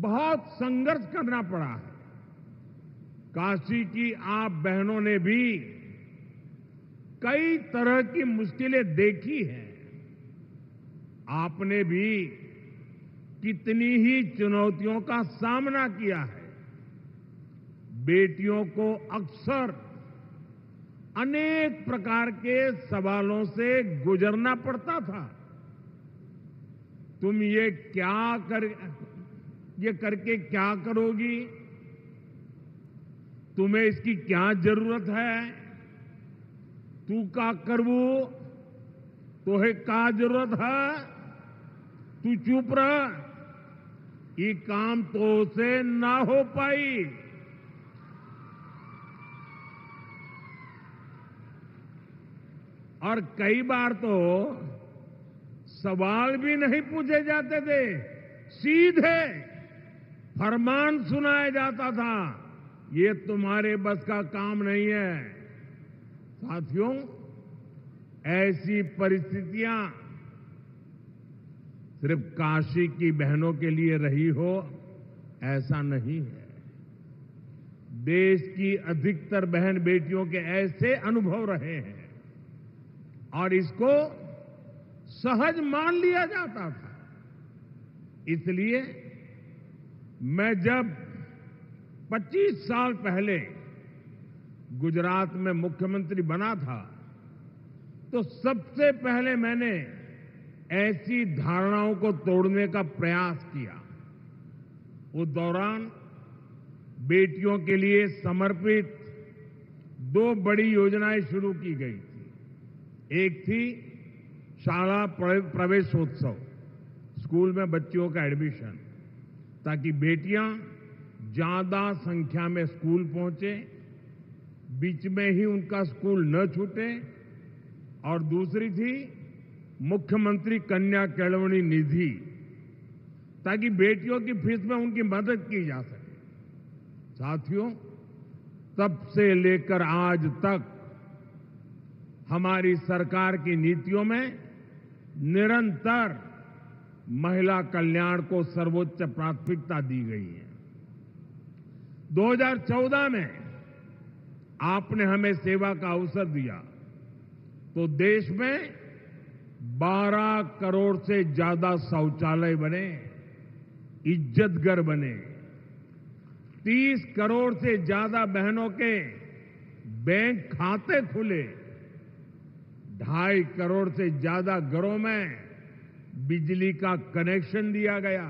बहुत संघर्ष करना पड़ा है। काशी की आप बहनों ने भी कई तरह की मुश्किलें देखी हैं। आपने भी कितनी ही चुनौतियों का सामना किया है। बेटियों को अक्सर अनेक प्रकार के सवालों से गुजरना पड़ता था। तुम ये करके क्या करोगी? तुम्हें इसकी क्या जरूरत है? तू का करवू? तोहे का जरूरत है? तू चुप रह, ये काम तो से ना हो पाई। और कई बार तो सवाल भी नहीं पूछे जाते थे, सीधे फरमान सुनाया जाता था, ये तुम्हारे बस का काम नहीं है। साथियों, ऐसी परिस्थितियां सिर्फ काशी की बहनों के लिए रही हो ऐसा नहीं है। देश की अधिकतर बहन बेटियों के ऐसे अनुभव रहे हैं और इसको सहज मान लिया जाता था। इसलिए मैं जब 25 साल पहले गुजरात में मुख्यमंत्री बना था तो सबसे पहले मैंने ऐसी धारणाओं को तोड़ने का प्रयास किया। उस दौरान बेटियों के लिए समर्पित 2 बड़ी योजनाएं शुरू की गई थी। एक थी शाला प्रवेशोत्सव, स्कूल में बच्चियों का एडमिशन, ताकि बेटियां ज्यादा संख्या में स्कूल पहुंचे, बीच में ही उनका स्कूल न छूटे। और दूसरी थी मुख्यमंत्री कन्या केळवणी निधि, ताकि बेटियों की फीस में उनकी मदद की जा सके। साथियों, तब से लेकर आज तक हमारी सरकार की नीतियों में निरंतर महिला कल्याण को सर्वोच्च प्राथमिकता दी गई है। 2014 में आपने हमें सेवा का अवसर दिया तो देश में 12 करोड़ से ज्यादा शौचालय बने, इज्जतघर बने, 30 करोड़ से ज्यादा बहनों के बैंक खाते खुले, 2.5 करोड़ से ज्यादा घरों में बिजली का कनेक्शन दिया गया,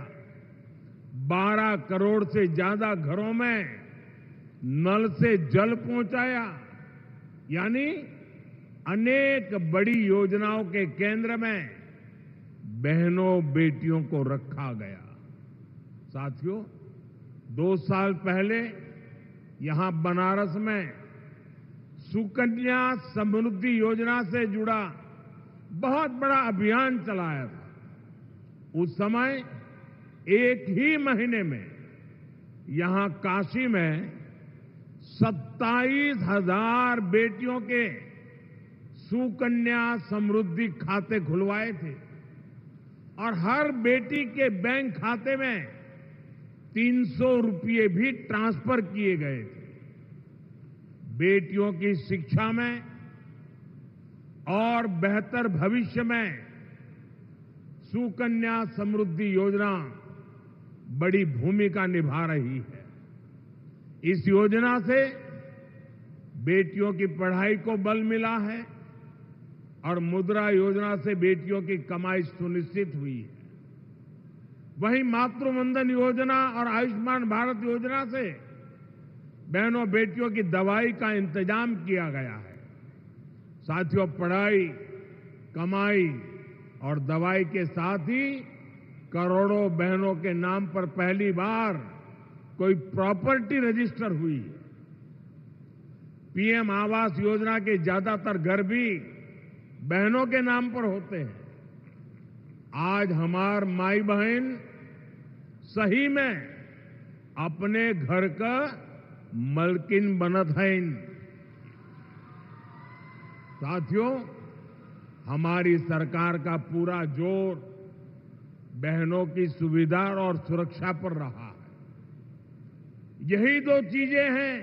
12 करोड़ से ज्यादा घरों में नल से जल पहुंचाया। यानी अनेक बड़ी योजनाओं के केंद्र में बहनों बेटियों को रखा गया। साथियों, 2 साल पहले यहां बनारस में सुकन्या समृद्धि योजना से जुड़ा बहुत बड़ा अभियान चलाया था। उस समय एक ही महीने में यहां काशी में 27,000 बेटियों के सुकन्या समृद्धि खाते खुलवाए थे और हर बेटी के बैंक खाते में 300 रुपये भी ट्रांसफर किए गए थे। बेटियों की शिक्षा में और बेहतर भविष्य में सुकन्या समृद्धि योजना बड़ी भूमिका निभा रही है। इस योजना से बेटियों की पढ़ाई को बल मिला है और मुद्रा योजना से बेटियों की कमाई सुनिश्चित हुई है। वहीं मातृवंदन योजना और आयुष्मान भारत योजना से बहनों बेटियों की दवाई का इंतजाम किया गया है। साथियों, पढ़ाई, कमाई और दवाई के साथ ही करोड़ों बहनों के नाम पर पहली बार कोई प्रॉपर्टी रजिस्टर हुई है। पीएम आवास योजना के ज्यादातर घर भी बहनों के नाम पर होते हैं। आज हमार माई बहन सही में अपने घर का मलकिन बनत है। साथियों, हमारी सरकार का पूरा जोर बहनों की सुविधा और सुरक्षा पर रहा है। यही 2 चीजें हैं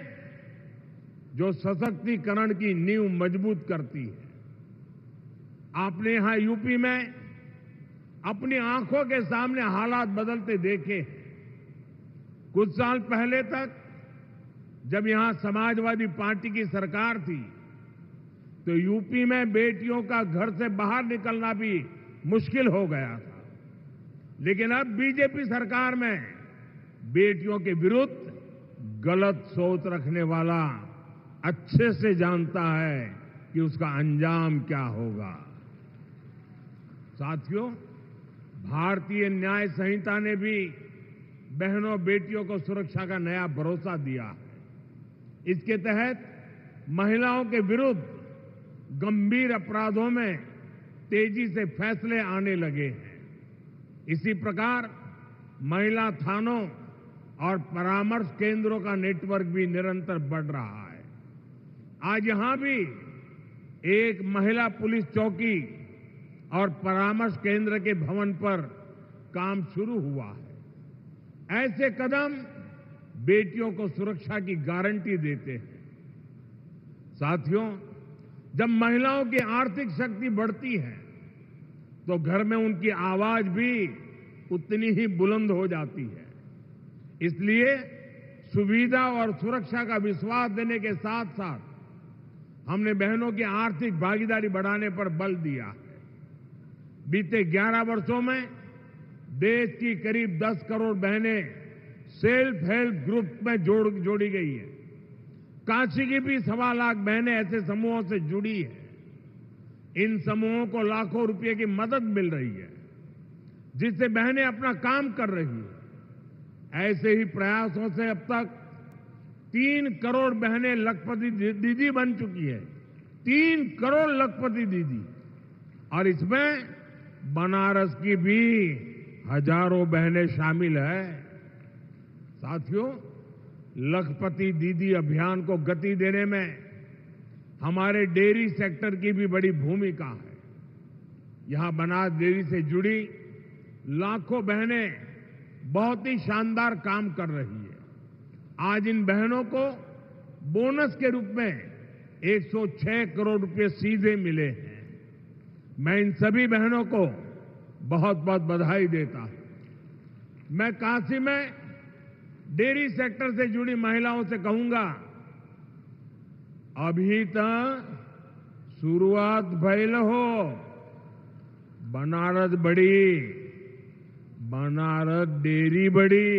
जो सशक्तिकरण की नींव मजबूत करती है। आपने यहां यूपी में अपनी आंखों के सामने हालात बदलते देखे। कुछ साल पहले तक जब यहां समाजवादी पार्टी की सरकार थी तो यूपी में बेटियों का घर से बाहर निकलना भी मुश्किल हो गया था। लेकिन अब बीजेपी सरकार में बेटियों के विरुद्ध गलत सोच रखने वाला अच्छे से जानता है कि उसका अंजाम क्या होगा। साथियों, भारतीय न्याय संहिता ने भी बहनों बेटियों को सुरक्षा का नया भरोसा दिया है। इसके तहत महिलाओं के विरुद्ध गंभीर अपराधों में तेजी से फैसले आने लगे हैं। इसी प्रकार महिला थानों और परामर्श केंद्रों का नेटवर्क भी निरंतर बढ़ रहा है। आज यहां भी एक महिला पुलिस चौकी और परामर्श केंद्र के भवन पर काम शुरू हुआ है। ऐसे कदम बेटियों को सुरक्षा की गारंटी देते हैं। साथियों, जब महिलाओं की आर्थिक शक्ति बढ़ती है तो घर में उनकी आवाज भी उतनी ही बुलंद हो जाती है। इसलिए सुविधा और सुरक्षा का विश्वास देने के साथ साथ हमने बहनों की आर्थिक भागीदारी बढ़ाने पर बल दिया है। बीते 11 वर्षों में देश की करीब 10 करोड़ बहनें सेल्फ हेल्प ग्रुप में जोड़ी गई है। काशी की भी 1.25 लाख बहनें ऐसे समूहों से जुड़ी है। इन समूहों को लाखों रुपए की मदद मिल रही है, जिससे बहनें अपना काम कर रही है। ऐसे ही प्रयासों से अब तक 3 करोड़ बहनें लखपति दीदी बन चुकी है। 3 करोड़ लखपति दीदी, और इसमें बनारस की भी हजारों बहनें शामिल है। साथियों, लखपति दीदी अभियान को गति देने में हमारे डेयरी सेक्टर की भी बड़ी भूमिका है। यहां बनास डेयरी से जुड़ी लाखों बहनें बहुत ही शानदार काम कर रही है। आज इन बहनों को बोनस के रूप में 106 करोड़ रुपए सीधे मिले हैं। मैं इन सभी बहनों को बहुत बहुत बधाई देता हूं। मैं काशी में डेयरी सेक्टर से जुड़ी महिलाओं से कहूंगा, अभी तक शुरुआत भइल हो। बनारस बड़ी, बनारस डेयरी बड़ी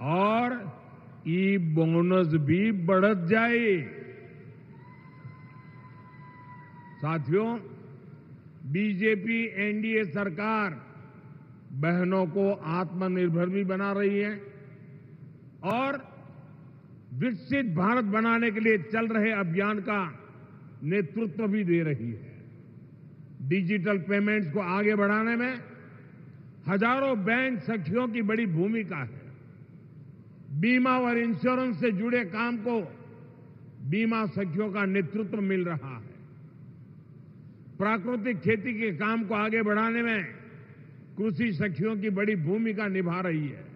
और ई बोनस भी बढ़त जाए। साथियों, बीजेपी एनडीए सरकार बहनों को आत्मनिर्भर भी बना रही है और विकसित भारत बनाने के लिए चल रहे अभियान का नेतृत्व भी दे रही है। डिजिटल पेमेंट्स को आगे बढ़ाने में हजारों बैंक सखियों की बड़ी भूमिका है। बीमा और इंश्योरेंस से जुड़े काम को बीमा सखियों का नेतृत्व मिल रहा है। प्राकृतिक खेती के काम को आगे बढ़ाने में कृषि सखियों की बड़ी भूमिका निभा रही है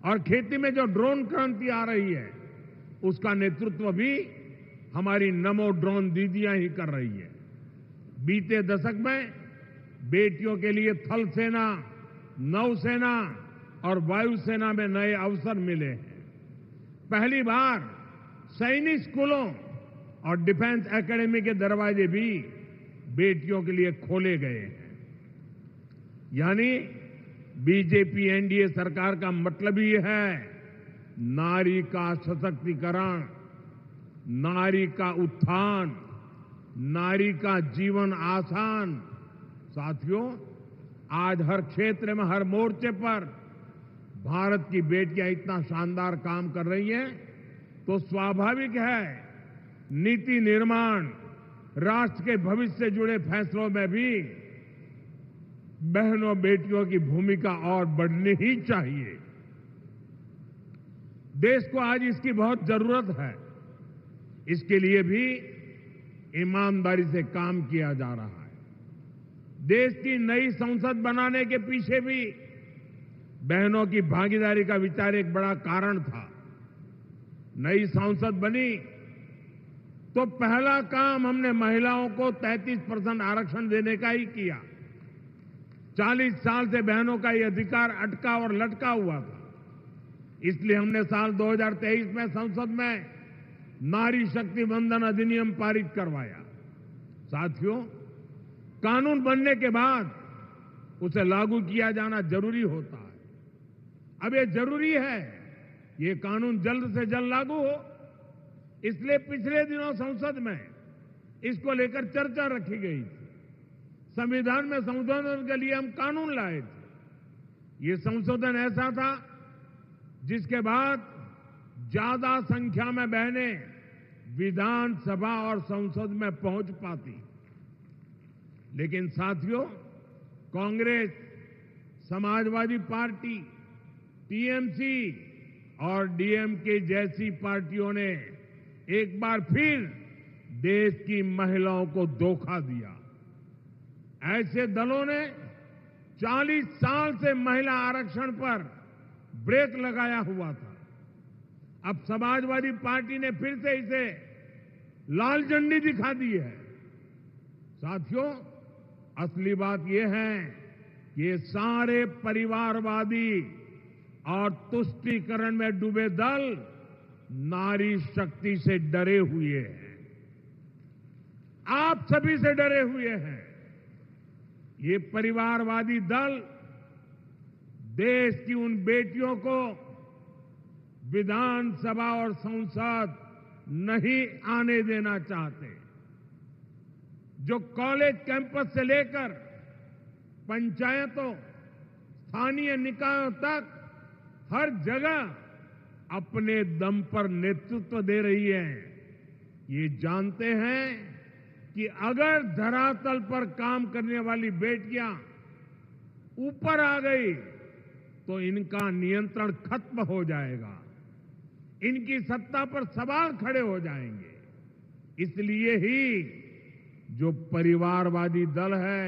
और खेती में जो ड्रोन क्रांति आ रही है उसका नेतृत्व भी हमारी नमो ड्रोन दीदियां ही कर रही है। बीते दशक में बेटियों के लिए थल सेना, नौसेना और वायुसेना में नए अवसर मिले हैं। पहली बार सैनिक स्कूलों और डिफेंस एकेडमी के दरवाजे भी बेटियों के लिए खोले गए हैं। यानी बीजेपी एनडीए सरकार का मतलब ही है नारी का सशक्तिकरण, नारी का उत्थान, नारी का जीवन आसान। साथियों, आज हर क्षेत्र में, हर मोर्चे पर भारत की बेटियां इतना शानदार काम कर रही हैं तो स्वाभाविक है नीति निर्माण, राष्ट्र के भविष्य से जुड़े फैसलों में भी बहनों बेटियों की भूमिका और बढ़नी ही चाहिए। देश को आज इसकी बहुत जरूरत है। इसके लिए भी ईमानदारी से काम किया जा रहा है। देश की नई संसद बनाने के पीछे भी बहनों की भागीदारी का विचार एक बड़ा कारण था। नई सांसद बनी तो पहला काम हमने महिलाओं को 33% आरक्षण देने का ही किया। 40 साल से बहनों का ये अधिकार अटका और लटका हुआ था। इसलिए हमने साल 2023 में संसद में नारी शक्ति वंदन अधिनियम पारित करवाया। साथियों, कानून बनने के बाद उसे लागू किया जाना जरूरी होता है। अब ये जरूरी है ये कानून जल्द से जल्द लागू हो, इसलिए पिछले दिनों संसद में इसको लेकर चर्चा रखी गई थी। संविधान में संशोधन के लिए हम कानून लाए थे। ये संशोधन ऐसा था जिसके बाद ज्यादा संख्या में बहनें विधानसभा और संसद में पहुंच पाती। लेकिन साथियों, कांग्रेस, समाजवादी पार्टी, टीएमसी और डीएमके जैसी पार्टियों ने एक बार फिर देश की महिलाओं को धोखा दिया। ऐसे दलों ने 40 साल से महिला आरक्षण पर ब्रेक लगाया हुआ था। अब समाजवादी पार्टी ने फिर से इसे लाल झंडी दिखा दी है। साथियों, असली बात यह है कि ये सारे परिवारवादी और तुष्टीकरण में डूबे दल नारी शक्ति से डरे हुए हैं। आप सभी से डरे हुए हैं। ये परिवारवादी दल देश की उन बेटियों को विधानसभा और संसद नहीं आने देना चाहते, जो कॉलेज कैंपस से लेकर पंचायतों, स्थानीय निकायों तक हर जगह अपने दम पर नेतृत्व दे रही है। ये जानते हैं कि अगर धरातल पर काम करने वाली बेटियां ऊपर आ गई तो इनका नियंत्रण खत्म हो जाएगा, इनकी सत्ता पर सवाल खड़े हो जाएंगे। इसलिए ही जो परिवारवादी दल है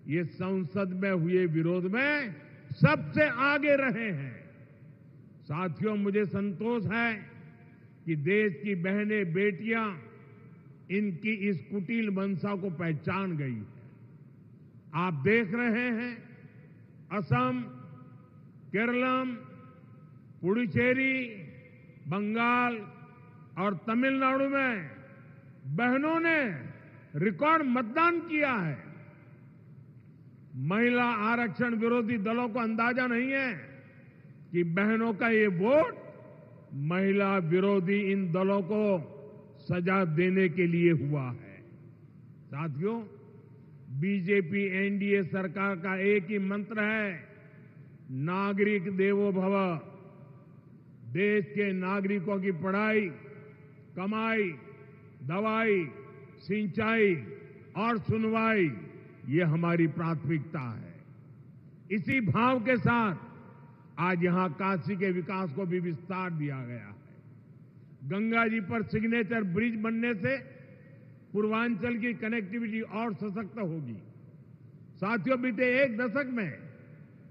ये संसद में हुए विरोध में सबसे आगे रहे हैं। साथियों, मुझे संतोष है कि देश की बहनें, बेटियां इनकी इस कुटिल मंशा को पहचान गई है। आप देख रहे हैं असम, केरलम, पुडुचेरी, बंगाल और तमिलनाडु में बहनों ने रिकॉर्ड मतदान किया है। महिला आरक्षण विरोधी दलों को अंदाजा नहीं है कि बहनों का ये वोट महिला विरोधी इन दलों को सजा देने के लिए हुआ है। साथियों, बीजेपी एनडीए सरकार का एक ही मंत्र है, नागरिक देवो भव। देश के नागरिकों की पढ़ाई, कमाई, दवाई, सिंचाई और सुनवाई ये हमारी प्राथमिकता है। इसी भाव के साथ आज यहां काशी के विकास को भी विस्तार दिया गया है। गंगा जी पर सिग्नेचर ब्रिज बनने से पूर्वांचल की कनेक्टिविटी और सशक्त होगी। साथियों, बीते एक दशक में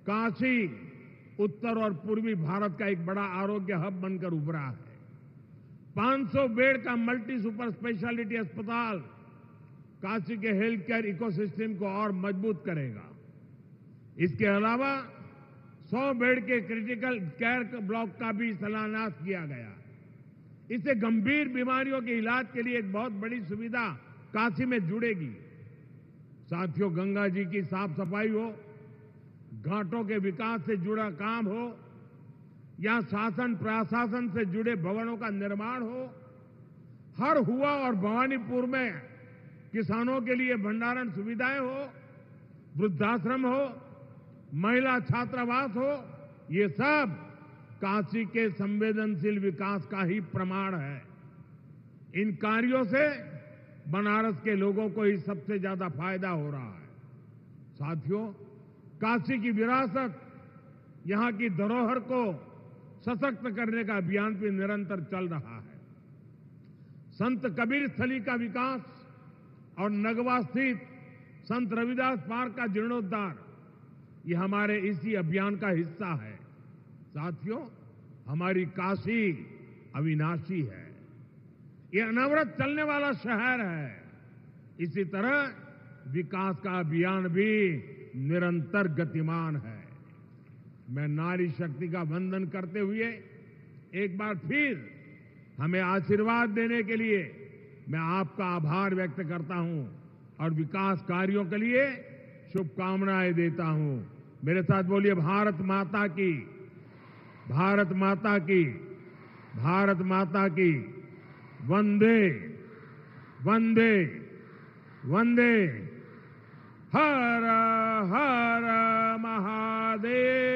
काशी उत्तर और पूर्वी भारत का एक बड़ा आरोग्य हब बनकर उभरा है। 500 बेड का मल्टी सुपर स्पेशलिटी अस्पताल काशी के हेल्थ केयर इकोसिस्टम को और मजबूत करेगा। इसके अलावा 100 बेड के क्रिटिकल केयर ब्लॉक का भी शिलान्यास किया गया। इससे गंभीर बीमारियों के इलाज के लिए एक बहुत बड़ी सुविधा काशी में जुड़ेगी। साथियों, गंगा जी की साफ सफाई हो, घाटों के विकास से जुड़ा काम हो या शासन प्रशासन से जुड़े भवनों का निर्माण हो, हर हुआ और भवानीपुर में किसानों के लिए भंडारण सुविधाएं हो, वृद्धाश्रम हो, महिला छात्रावास हो, ये सब काशी के संवेदनशील विकास का ही प्रमाण है। इन कार्यों से बनारस के लोगों को ही सबसे ज्यादा फायदा हो रहा है। साथियों, काशी की विरासत, यहां की धरोहर को सशक्त करने का अभियान भी निरंतर चल रहा है। संत कबीर स्थली का विकास और नगवा स्थित संत रविदास पार्क का जीर्णोद्धार ये हमारे इसी अभियान का हिस्सा है। साथियों, हमारी काशी अविनाशी है। ये अनवरत चलने वाला शहर है। इसी तरह विकास का अभियान भी निरंतर गतिमान है। मैं नारी शक्ति का वंदन करते हुए एक बार फिर हमें आशीर्वाद देने के लिए मैं आपका आभार व्यक्त करता हूं और विकास कार्यों के लिए शुभकामनाएं देता हूं। मेरे साथ बोलिए भारत माता की, भारत माता की, भारत माता की। वंदे वंदे वंदे। हर हर महादेव।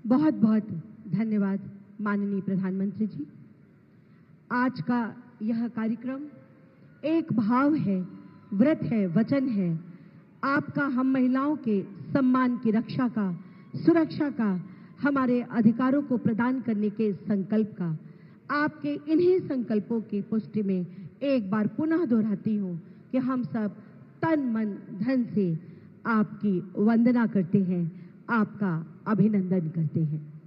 बहुत बहुत धन्यवाद माननीय प्रधानमंत्री जी। आज का यह कार्यक्रम एक भाव है, व्रत है, वचन है, आपका हम महिलाओं के सम्मान की रक्षा का, सुरक्षा का, हमारे अधिकारों को प्रदान करने के संकल्प का। आपके इन्हीं संकल्पों की पुष्टि में एक बार पुनः दोहराती हूँ कि हम सब तन मन धन से आपकी वंदना करते हैं, आपका अभिनंदन करते हैं।